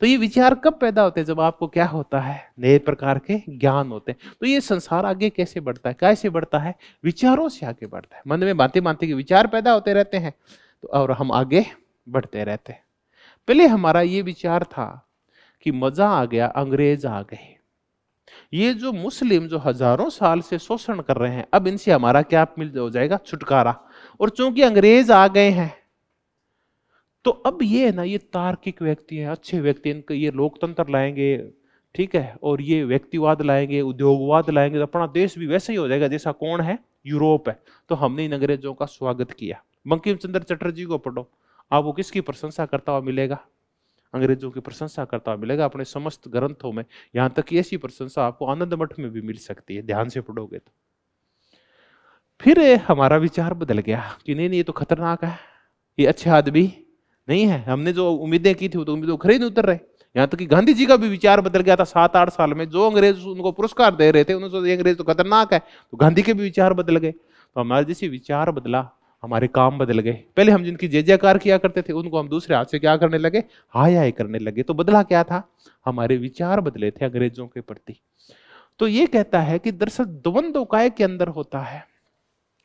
तो ये विचार कब पैदा होते हैं? जब आपको क्या होता है? नए प्रकार के ज्ञान होते हैं। तो ये संसार आगे कैसे बढ़ता है, कैसे बढ़ता है? विचारों से आगे बढ़ता है। मन में बातें बातें के विचार पैदा होते रहते हैं, तो और हम आगे बढ़ते रहते हैं। पहले हमारा ये विचार था कि मजा आ गया, अंग्रेज आ गए, ये जो मुस्लिम जो हजारों साल से शोषण कर रहे हैं, अब इनसे हमारा क्या मिल हो जाएगा? छुटकारा। और चूंकि अंग्रेज आ गए हैं तो अब ये है ना, ये तार्किक व्यक्ति हैं, अच्छे व्यक्ति, इनके ये लोकतंत्र लाएंगे, ठीक है, और ये व्यक्तिवाद लाएंगे, उद्योगवाद लाएंगे, तो अपना देश भी वैसा ही हो जाएगा जैसा कौन है? यूरोप है। तो हमने इन अंग्रेजों का स्वागत किया। बंकिम चंद्र चटर्जी को पढ़ो, आपको किसकी प्रशंसा करता हुआ मिलेगा? अंग्रेजों की प्रशंसा करता हुआ मिलेगा अपने समस्त ग्रंथों में। यहां तक कि ऐसी प्रशंसा आपको आनंद मठ में भी मिल सकती है, ध्यान से पढ़ोगे तो। फिर हमारा विचार बदल गया कि नहीं नहीं, ये तो खतरनाक है, ये अच्छे आदमी नहीं है। हमने जो उम्मीदें की थी वो तो उम्मीदें खरे नहीं उतर रहे। यहाँ तक कि गांधी जी का भी विचार बदल गया था 7-8 साल में। जो अंग्रेज उनको पुरस्कार दे रहे थे उन्होंने सोचा ये अंग्रेज तो खतरनाक है, तो गांधी के भी विचार बदल गए। तो हमारे जैसे विचार बदला, हमारे काम बदल गए। पहले हम जिनकी जय जयकार किया करते थे उनको हम दूसरे हाथ से क्या करने लगे? हाय हाय करने लगे। तो बदला क्या था? हमारे विचार बदले थे अंग्रेजों के प्रति। तो ये कहता है कि दरअसल द्वंद्व काय के अंदर होता है?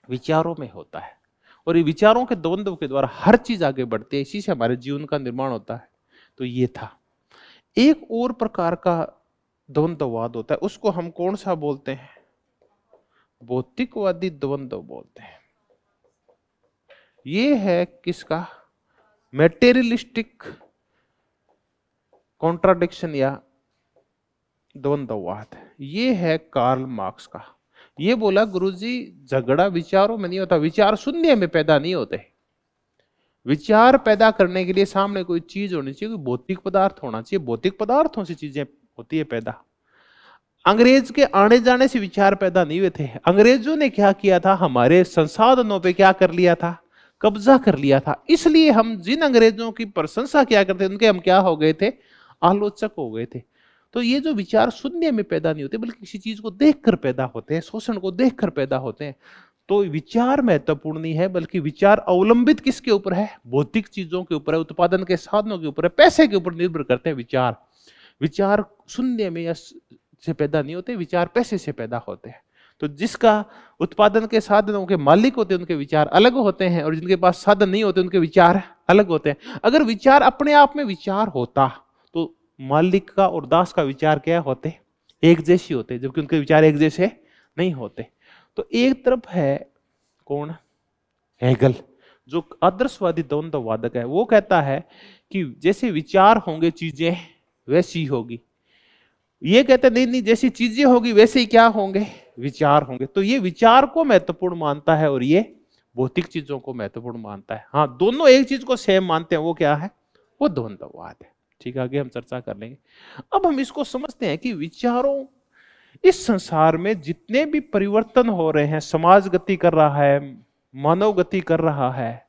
विचारों में होता है। और ये विचारों के द्वंद्व के द्वारा हर चीज आगे बढ़ती है, इसी से हमारे जीवन का निर्माण होता है। तो ये था। एक और प्रकार का द्वंद्ववाद होता है, उसको हम कौन सा बोलते हैं? भौतिकवादी द्वंद्व बोलते हैं। ये है किसका? मेटेरियलिस्टिक कॉन्ट्राडिक्शन या द्वंद्ववाद। ये है कार्ल मार्क्स का। ये बोला गुरुजी झगड़ा विचारों में नहीं होता, विचार शून्य में पैदा नहीं होते। विचार पैदा करने के लिए सामने कोई चीज होनी चाहिए, कोई भौतिक पदार्थ होना चाहिए, भौतिक पदार्थों से चीजें होती है पैदा। अंग्रेज के आने जाने से विचार पैदा नहीं हुए थे। अंग्रेजों ने क्या किया था? हमारे संसाधनों पे क्या कर लिया था? कब्जा कर लिया था। इसलिए हम जिन अंग्रेजों की प्रशंसा किया करते थे, उनके हम क्या हो गए थे? आलोचक हो गए थे। तो ये जो विचार शून्य में पैदा नहीं होते, बल्कि किसी चीज को देखकर पैदा होते हैं, शोषण को देखकर पैदा होते हैं। तो विचार महत्वपूर्ण नहीं है, बल्कि विचार अवलंबित किसके ऊपर है? भौतिक चीजों के ऊपर है, उत्पादन के साधनों के ऊपर है, पैसे के ऊपर निर्भर करते हैं विचार। विचार शून्य में या से पैदा नहीं होते, विचार पैसे से पैदा होते हैं। तो जिसका उत्पादन के साधनों के मालिक होते हैं, उनके विचार अलग होते हैं, और जिनके पास साधन नहीं होते, उनके विचार अलग होते हैं। अगर विचार अपने आप में विचार होता तो मालिक का और दास का विचार क्या होते? एक जैसे होते, जबकि उनके विचार एक जैसे नहीं होते। तो एक तरफ है कौन? हेगल, जो आदर्शवादी द्वंद्ववादक है। वो कहता है कि जैसे विचार होंगे चीजें वैसी होगी। ये कहते नहीं नहीं, जैसी चीजें होगी वैसे ही क्या होंगे? विचार होंगे। तो ये विचार को महत्वपूर्ण मानता है और ये भौतिक चीजों को महत्वपूर्ण मानता है। हाँ, दोनों एक चीज को सेम मानते हैं। वो क्या है? वो द्वंद्ववाद है। ठीक है, आगे हम चर्चा कर लेंगे। अब हम इसको समझते हैं कि विचारों, इस संसार में जितने भी परिवर्तन हो रहे हैं, समाज गति कर रहा है, मानव गति कर रहा है,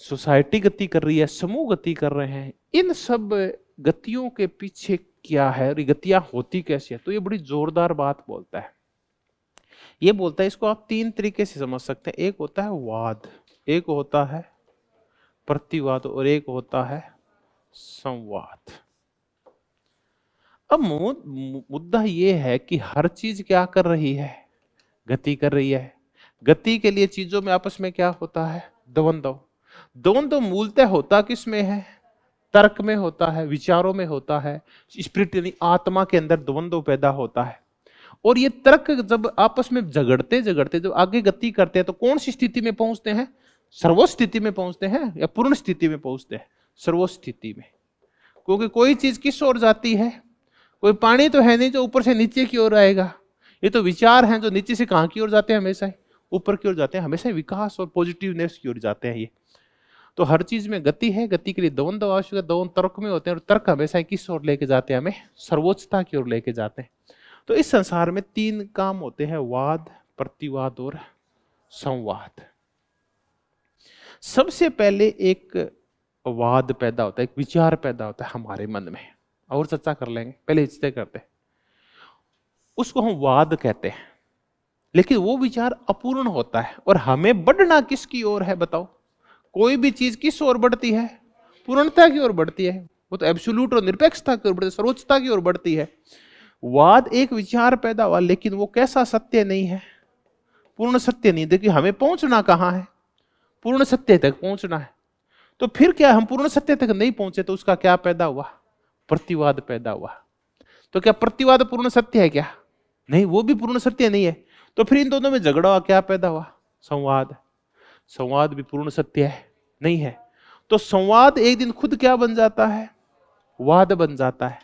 सोसाइटी गति कर रही है, समूह गति कर रहे हैं, इन सब गतियों के पीछे क्या है और ये गतियां होती कैसे है? तो ये बड़ी जोरदार बात बोलता है। ये बोलता है, इसको आप तीन तरीके से समझ सकते हैं। एक होता है वाद, एक होता है प्रतिवाद, और एक होता है संवाद। अब मुद्दा ये है कि हर चीज क्या कर रही है? गति कर रही है। गति के लिए चीजों में आपस में क्या होता है? द्वंद्व। द्वंद्व मूलतः होता किस में है? तर्क में होता है, विचारों में होता है, स्पिरिट यानी आत्मा के अंदर द्वंद्व पैदा होता है। और ये तर्क जब आपस में झगड़ते झगड़ते जब आगे गति करते हैं, तो कौन सी स्थिति में पहुंचते हैं? सर्वोच्च स्थिति में पहुंचते हैं या पूर्ण स्थिति में पहुंचते हैं? सर्वोच्च स्थिति में। क्योंकि कोई चीज किस ओर जाती है? कोई पानी तो है नहीं जो ऊपर से नीचे की ओर आएगा। ये तो विचार हैं जो नीचे से कहां की ओर जाते हैं? हमेशा ही ऊपर की ओर जाते हैं, हमेशा विकास और पॉजिटिवनेस की ओर जाते हैं। ये तो हर चीज में गति है, गति के लिए द्वंद्व आवश्यक है। द्वंद्व तर्क में होते हैं, और तर्क हमेशा किस ओर लेके जाते हैं? हमें सर्वोच्चता की ओर लेके जाते हैं। तो इस संसार में तीन काम होते हैं, वाद, प्रतिवाद और संवाद। सबसे पहले एक वाद पैदा होता है, एक विचार पैदा होता है हमारे मन में, और चर्चा कर लेंगे, पहले इससे करते हैं। उसको हम वाद कहते हैं। लेकिन वो विचार अपूर्ण होता है, और हमें बढ़ना किसकी ओर है? बताओ, कोई भी चीज किस ओर बढ़ती है? पूर्णता की ओर बढ़ती है। वो तो एब्सोल्यूट और निरपेक्षता की ओर बढ़ती है, सर्वोच्चता की ओर बढ़ती है। वाद एक विचार पैदा हुआ, लेकिन वो कैसा सत्य नहीं है? पूर्ण सत्य नहीं। देखिए, हमें पहुंचना कहां है? पूर्ण सत्य तक पहुंचना है। तो फिर क्या, हम पूर्ण सत्य तक नहीं पहुंचे तो उसका क्या पैदा हुआ? प्रतिवाद पैदा हुआ। तो क्या प्रतिवाद पूर्ण सत्य है क्या? नहीं, वो भी पूर्ण सत्य नहीं है। तो फिर इन दोनों में झगड़ा हुआ, क्या पैदा हुआ? संवाद। संवाद भी पूर्ण सत्य है नहीं है। तो संवाद एक दिन खुद क्या बन जाता है? वाद बन जाता है।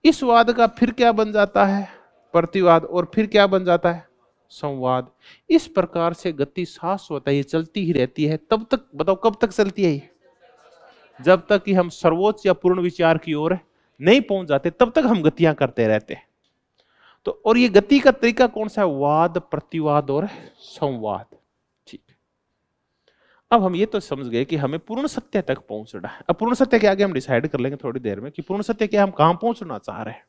इस वाद का फिर क्या बन जाता है? प्रतिवाद। और फिर क्या बन जाता है? संवाद। इस प्रकार से गति शाश्वत है, ये चलती ही रहती है। तब तक बताओ, कब तक चलती है ये? जब तक कि हम सर्वोच्च या पूर्ण विचार की ओर नहीं पहुंच जाते, तब तक हम गतियां करते रहते हैं। तो और ये गति का तरीका कौन सा है? वाद, प्रतिवाद और संवाद। ठीक। अब हम ये तो समझ गए कि हमें पूर्ण सत्य तक पहुंचना है। अब पूर्ण सत्य के आगे हम डिसाइड कर लेंगे थोड़ी देर में कि पूर्ण सत्य क्या, हम कहां पहुंचना चाह रहे हैं।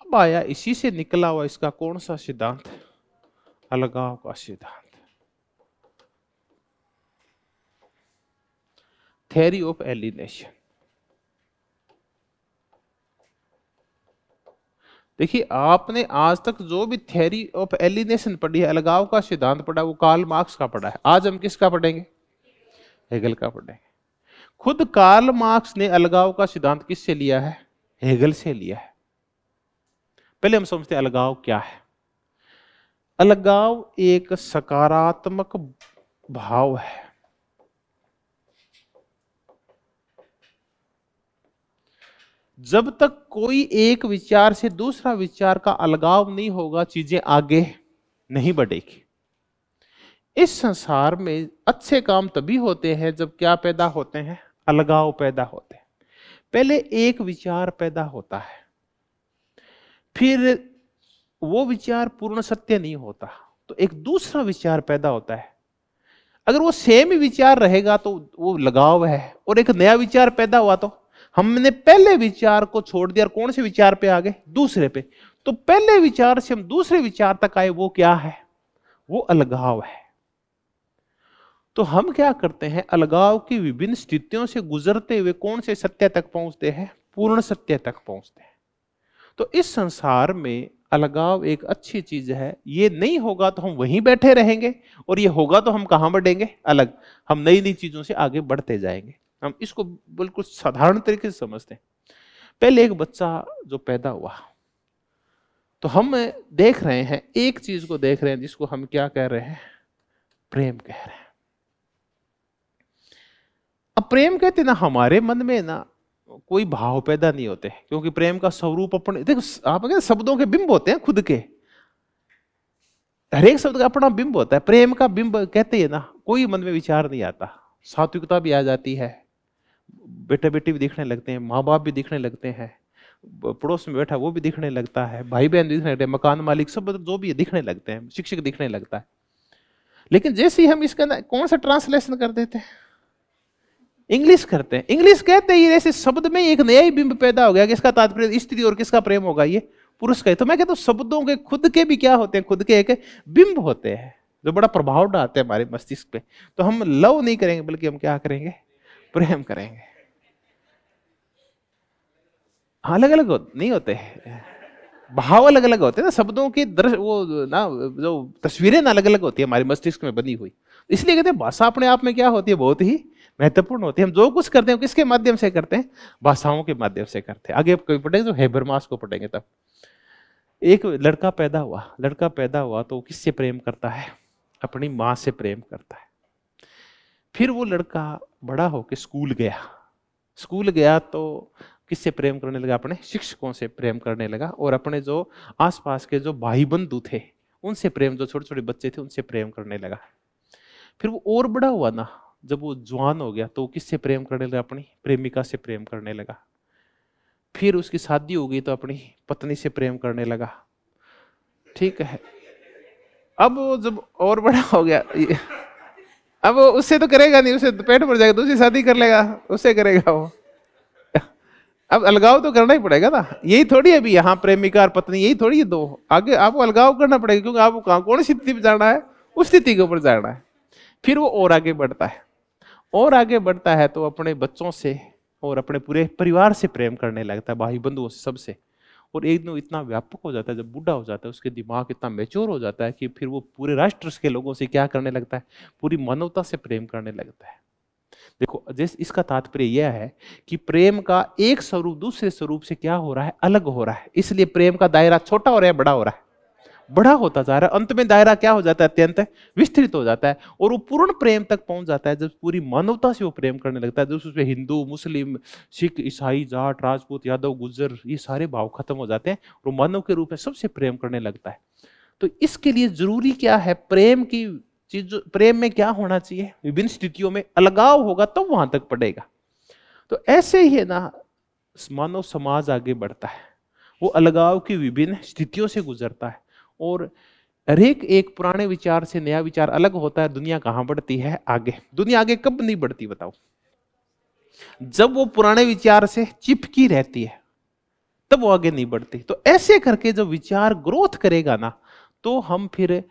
अब आया इसी से निकला हुआ इसका कौन सा सिद्धांत? अलगाव का सिद्धांत, थ्योरी ऑफ एलिनेशन। देखिए, आपने आज तक जो भी थ्योरी ऑफ एलिनेशन पढ़ी है, अलगाव का सिद्धांत पढ़ा है, वो कार्ल मार्क्स का पढ़ा है। आज हम किसका पढ़ेंगे? हेगल का पढ़ेंगे। खुद कार्ल मार्क्स ने अलगाव का सिद्धांत किससे लिया है? हेगल से लिया है। पहले हम समझते हैं अलगाव क्या है। अलगाव एक सकारात्मक भाव है। जब तक कोई एक विचार से दूसरा विचार का अलगाव नहीं होगा, चीजें आगे नहीं बढ़ेगी। इस संसार में अच्छे काम तभी होते हैं जब क्या पैदा होते हैं? अलगाव पैदा होते हैं। पहले एक विचार पैदा होता है, फिर वो विचार पूर्ण सत्य नहीं होता तो एक दूसरा विचार पैदा होता है। अगर वो सेम ही विचार रहेगा तो वो लगाव है, और एक नया विचार पैदा हुआ तो हमने पहले विचार को छोड़ दिया और कौन से विचार पे आ गए? दूसरे पे। तो पहले विचार से हम दूसरे विचार तक आए, वो क्या है? वो अलगाव है। तो हम क्या करते हैं? अलगाव की विभिन्न स्थितियों से गुजरते हुए कौन से सत्य तक पहुंचते हैं? पूर्ण सत्य तक पहुंचते हैं। तो इस संसार में अलगाव एक अच्छी चीज है। ये नहीं होगा तो हम वहीं बैठे रहेंगे, और ये होगा तो हम कहां बढ़ेंगे? अलग। हम नई नई चीजों से आगे बढ़ते जाएंगे। हम इसको बिल्कुल साधारण तरीके से समझते हैं। पहले एक बच्चा जो पैदा हुआ, तो हम देख रहे हैं, एक चीज को देख रहे हैं जिसको हम क्या कह रहे हैं? प्रेम कह रहे हैं। अब प्रेम कहते ना, हमारे मन में ना कोई भाव पैदा नहीं होते, क्योंकि प्रेम का स्वरूप अपने, देखो आप कहते शब्दों के बिंब होते हैं खुद के। हर एक शब्द का अपना बिंब होता है। प्रेम का बिंब कहते हैं ना, कोई मन में विचार नहीं आता। सात्विकता भी आ जाती है, बेटे बेटी भी दिखने लगते हैं, माँ बाप भी दिखने लगते हैं, पड़ोस में बैठा वो भी दिखने लगता है, भाई बहन भी दिखने लगते हैं, मकान मालिक सब जो भी दिखने लगते हैं, शिक्षक दिखने लगता है। लेकिन जैसे ही हम इसका कौन सा ट्रांसलेशन कर देते हैं? इंग्लिश करते हैं। इंग्लिश कहते हैं ऐसे शब्द में एक नया ही बिंब पैदा हो गया कि इसका तात्पर्य स्त्री और किसका प्रेम होगा? ये पुरुष का। तो मैं कहता हूं शब्दों के खुद के भी क्या होते हैं? खुद के एक बिंब होते हैं जो बड़ा प्रभाव डालते हैं हमारे मस्तिष्क पे। तो हम लव नहीं करेंगे, बल्कि हम क्या करेंगे? प्रेम करेंगे। अलग अलग नहीं होते, भाव अलग अलग होते हैं ना, शब्दों की दृश्य वो ना, जो तस्वीरें ना अलग अलग होती है हमारे मस्तिष्क में बनी हुई। इसलिए कहते हैं भाषा अपने आप में क्या होती है? बहुत ही महत्वपूर्ण होती है। हम जो कुछ करते हैं किसके माध्यम से करते हैं? भाषाओं के माध्यम से करते हैं। आगे आप कभी पढ़ेंगे तो हेबरमास को पढ़ेंगे। तब एक लड़का पैदा हुआ, लड़का पैदा हुआ तो किससे प्रेम करता है? अपनी माँ से प्रेम करता है। फिर वो लड़का बड़ा होकर स्कूल गया, स्कूल गया तो किससे प्रेम करने लगा? अपने शिक्षकों से प्रेम करने लगा, और अपने जो आसपास के जो भाई बंधु थे उनसे प्रेम, जो छोटे छोटे बच्चे थे उनसे प्रेम करने लगा। फिर वो और बड़ा हुआ ना, जब वो जवान हो गया तो किससे प्रेम करने लगा? अपनी प्रेमिका से प्रेम करने लगा। फिर उसकी शादी हो गई तो अपनी पत्नी से प्रेम करने लगा। ठीक है। अब वो जब और बड़ा हो गया, अब वो उससे तो करेगा नहीं, उसे पेट भर जाएगा, दूसरी शादी कर लेगा, उससे करेगा वो। अब अलगाव तो करना ही पड़ेगा ना। यही थोड़ी है भी यहाँ प्रेमिका और पत्नी, यही थोड़ी है दो। आगे आपको अलगाव करना पड़ेगा, क्योंकि आपको कौन सी स्थिति पे जाना है? उस स्थिति के ऊपर जाना है। फिर वो और आगे बढ़ता है, और आगे बढ़ता है तो अपने बच्चों से और अपने पूरे परिवार से प्रेम करने लगता है, भाई बंधुओं से, सबसे। और एक दिन इतना व्यापक हो जाता है, जब बूढ़ा हो जाता है, उसके दिमाग इतना मैच्योर हो जाता है कि फिर वो पूरे राष्ट्र के लोगों से क्या करने लगता है? पूरी मानवता से प्रेम करने लगता है। देखो, जैसे इसका तात्पर्य यह है कि प्रेम का एक स्वरूप दूसरे स्वरूप से क्या हो रहा है? अलग हो रहा है। इसलिए प्रेम का दायरा छोटा हो रहा है, बड़ा हो रहा है, बड़ा होता जा रहा है। अंत में दायरा क्या हो जाता है? अत्यंत विस्तृत हो जाता है, और वो पूर्ण प्रेम तक पहुंच जाता है जब पूरी मानवता से वो प्रेम करने लगता है। जब उसमें हिंदू, मुस्लिम, सिख, ईसाई, जाट, राजपूत, यादव, गुज्जर, ये सारे भाव खत्म हो जाते हैं, और मानव के रूप में सबसे प्रेम करने लगता है। तो इसके लिए जरूरी क्या है? प्रेम की चीज। प्रेम में क्या होना चाहिए? विभिन्न स्थितियों में अलगाव होगा तब वहां तक पड़ेगा। तो ऐसे ही है ना, मानव समाज आगे बढ़ता है, वो अलगाव की विभिन्न स्थितियों से गुजरता है, और हर एक पुराने विचार से नया विचार अलग होता है। दुनिया कहां बढ़ती है? आगे। दुनिया आगे कब नहीं बढ़ती बताओ? जब वो पुराने विचार से चिपकी रहती है, तब वो आगे नहीं बढ़ती। तो ऐसे करके जब विचार ग्रोथ करेगा ना, तो हम फिर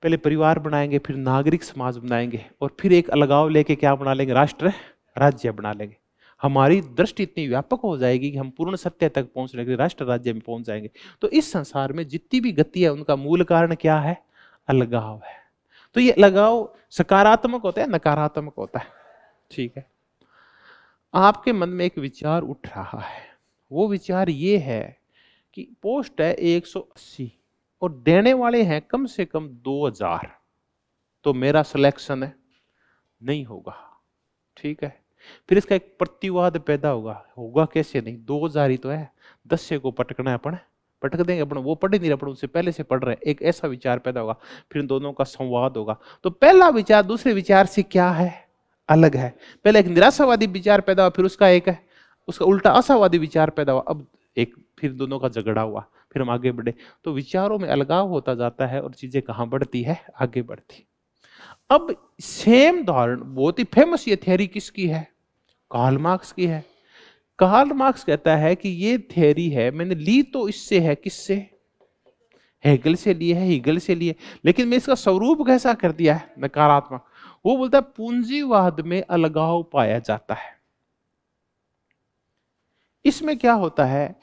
पहले परिवार बनाएंगे, फिर नागरिक समाज बनाएंगे, और फिर एक अलगाव लेके क्या बना लेंगे? राष्ट्र राज्य बना लेंगे। हमारी दृष्टि इतनी व्यापक हो जाएगी कि हम पूर्ण सत्य तक पहुंचने के लिए राष्ट्र राज्य में पहुंच जाएंगे। तो इस संसार में जितनी भी गति है, उनका मूल कारण क्या है? अलगाव है। तो ये अलगाव सकारात्मक होता है, नकारात्मक होता है? ठीक है, आपके मन में एक विचार उठ रहा है, वो विचार ये है कि पोस्ट है 180 और देने वाले हैं कम से कम 2000, तो मेरा सिलेक्शन है नहीं होगा। ठीक है, फिर इसका एक प्रतिवाद पैदा होगा, होगा कैसे नहीं, 2000 ही तो है, 10 से को पटकना है, अपन पटक देंगे, अपन वो पढ़ नहीं रहे, अपन उससे पहले से पढ़ रहे हैं, एक ऐसा विचार पैदा होगा, फिर इन दोनों का संवाद होगा। तो पहला विचार दूसरे विचार से क्या है, अलग है। पहले एक निराशावादी विचार पैदा हुआ, फिर उसका एक है उसका उल्टा आशावादी विचार पैदा हुआ, अब एक फिर दोनों का झगड़ा हुआ, फिर हम आगे बढ़े। तो विचारों में अलगाव होता जाता है और चीजें कहां बढ़ती है, आगे बढ़ती। अब सेम उदाहरण, बहुत ही फेमस ये थ्योरी किसकी है, कार्ल मार्क्स की है। कार्ल मार्क्स कहता है कि ये थ्योरी है, मैंने ली तो इससे है, किससे, हेगल से लिए है, हीगल से लिए, लेकिन मैं इसका स्वरूप कैसा कर दिया है, नकारात्मक। वो बोलता है पूंजीवाद में अलगाव पाया जाता है। इसमें क्या होता है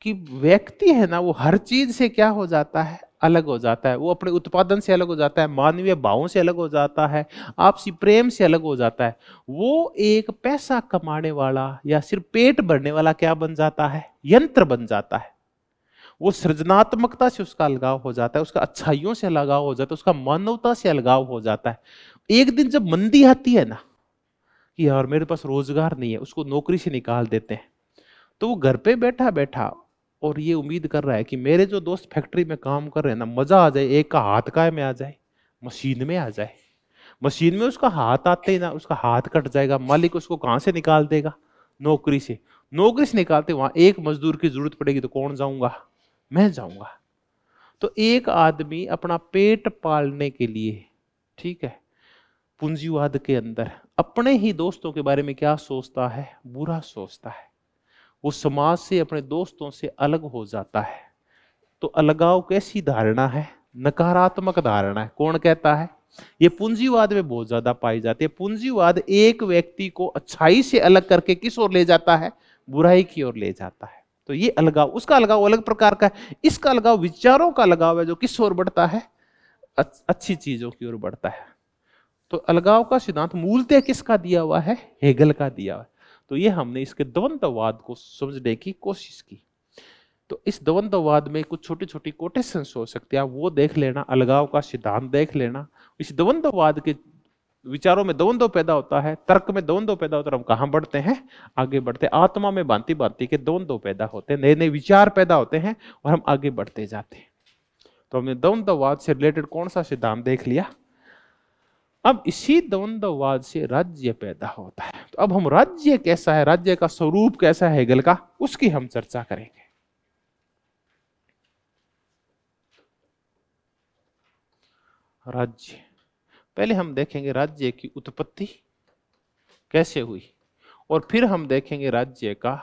कि व्यक्ति है ना, वो हर चीज से क्या हो जाता है, अलग हो जाता है। वो अपने उत्पादन से अलग हो जाता है, मानवीय भावों से अलग हो जाता है, आपसी प्रेम से अलग हो जाता है। वो एक पैसा कमाने वाला या सिर्फ पेट भरने वाला क्या बन जाता है, यंत्र बन जाता है। वो सृजनात्मकता से उसका अलगाव हो जाता है, उसका अच्छाइयों से अलगाव हो जाता है, उसका मानवता से अलगाव हो जाता है। एक दिन जब मंदी आती है ना कि यार मेरे पास रोजगार नहीं है, उसको नौकरी से निकाल देते हैं, तो वो घर पे बैठा बैठा और ये उम्मीद कर रहा है कि मेरे जो दोस्त फैक्ट्री में काम कर रहे हैं ना, मजा आ जाए, एक का हाथ काय में आ जाए, मशीन में आ जाए। मशीन में उसका हाथ आते ही ना उसका हाथ कट जाएगा, मालिक उसको कहां से निकाल देगा, नौकरी से। नौकरी से निकालते वहां एक मजदूर की जरूरत पड़ेगी, तो कौन जाऊंगा, मैं जाऊंगा। तो एक आदमी अपना पेट पालने के लिए, ठीक है, पूंजीवाद के अंदर अपने ही दोस्तों के बारे में क्या सोचता है, बुरा सोचता है। वो समाज से, अपने दोस्तों से अलग हो जाता है। तो अलगाव कैसी धारणा है, नकारात्मक धारणा है। कौन कहता है, ये पूंजीवाद में बहुत ज्यादा पाई जाती है। पूंजीवाद एक व्यक्ति को अच्छाई से अलग करके किस ओर ले जाता है, बुराई की ओर ले जाता है। तो ये अलगाव, उसका अलगाव अलग प्रकार का है। इसका अलगाव विचारों का अलगाव है, जो किस ओर बढ़ता है, अच्छी चीजों की ओर बढ़ता है। तो अलगाव का सिद्धांत मूलतः किसका दिया हुआ है, हेगल का दिया हुआ है। तो ये हमने इसके द्वंद्ववाद को समझने की कोशिश की। तो इस द्वंद्ववाद में कुछ छोटी छोटी कोटेशंस हो सकती है, आप वो देख लेना, अलगाव का सिद्धांत देख लेना। इस द्वंद्ववाद के विचारों में द्वंद्व पैदा होता है, तर्क में द्वंद्व पैदा होता है, हम कहां बढ़ते हैं, आगे बढ़ते हैं। आत्मा में भांति भांति के द्वंद्व पैदा होते हैं, नए नए विचार पैदा होते हैं और हम आगे बढ़ते जाते हैं। तो हमने द्वंद्ववाद से रिलेटेड कौन सा सिद्धांत देख लिया। अब इसी द्वंद्ववाद से राज्य पैदा होता है। तो अब हम राज्य कैसा है, राज्य का स्वरूप कैसा है हेगल का, उसकी हम चर्चा करेंगे। राज्य, पहले हम देखेंगे राज्य की उत्पत्ति कैसे हुई, और फिर हम देखेंगे राज्य का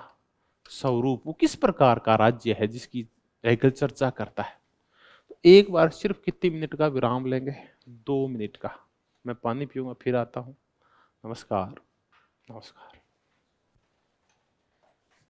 स्वरूप, वो किस प्रकार का राज्य है जिसकी हेगल चर्चा करता है। तो एक बार सिर्फ कितनी मिनट का विराम लेंगे, 2 मिनट का। मैं पानी पीऊंगा फिर आता हूं। नमस्कार। नमस्कार।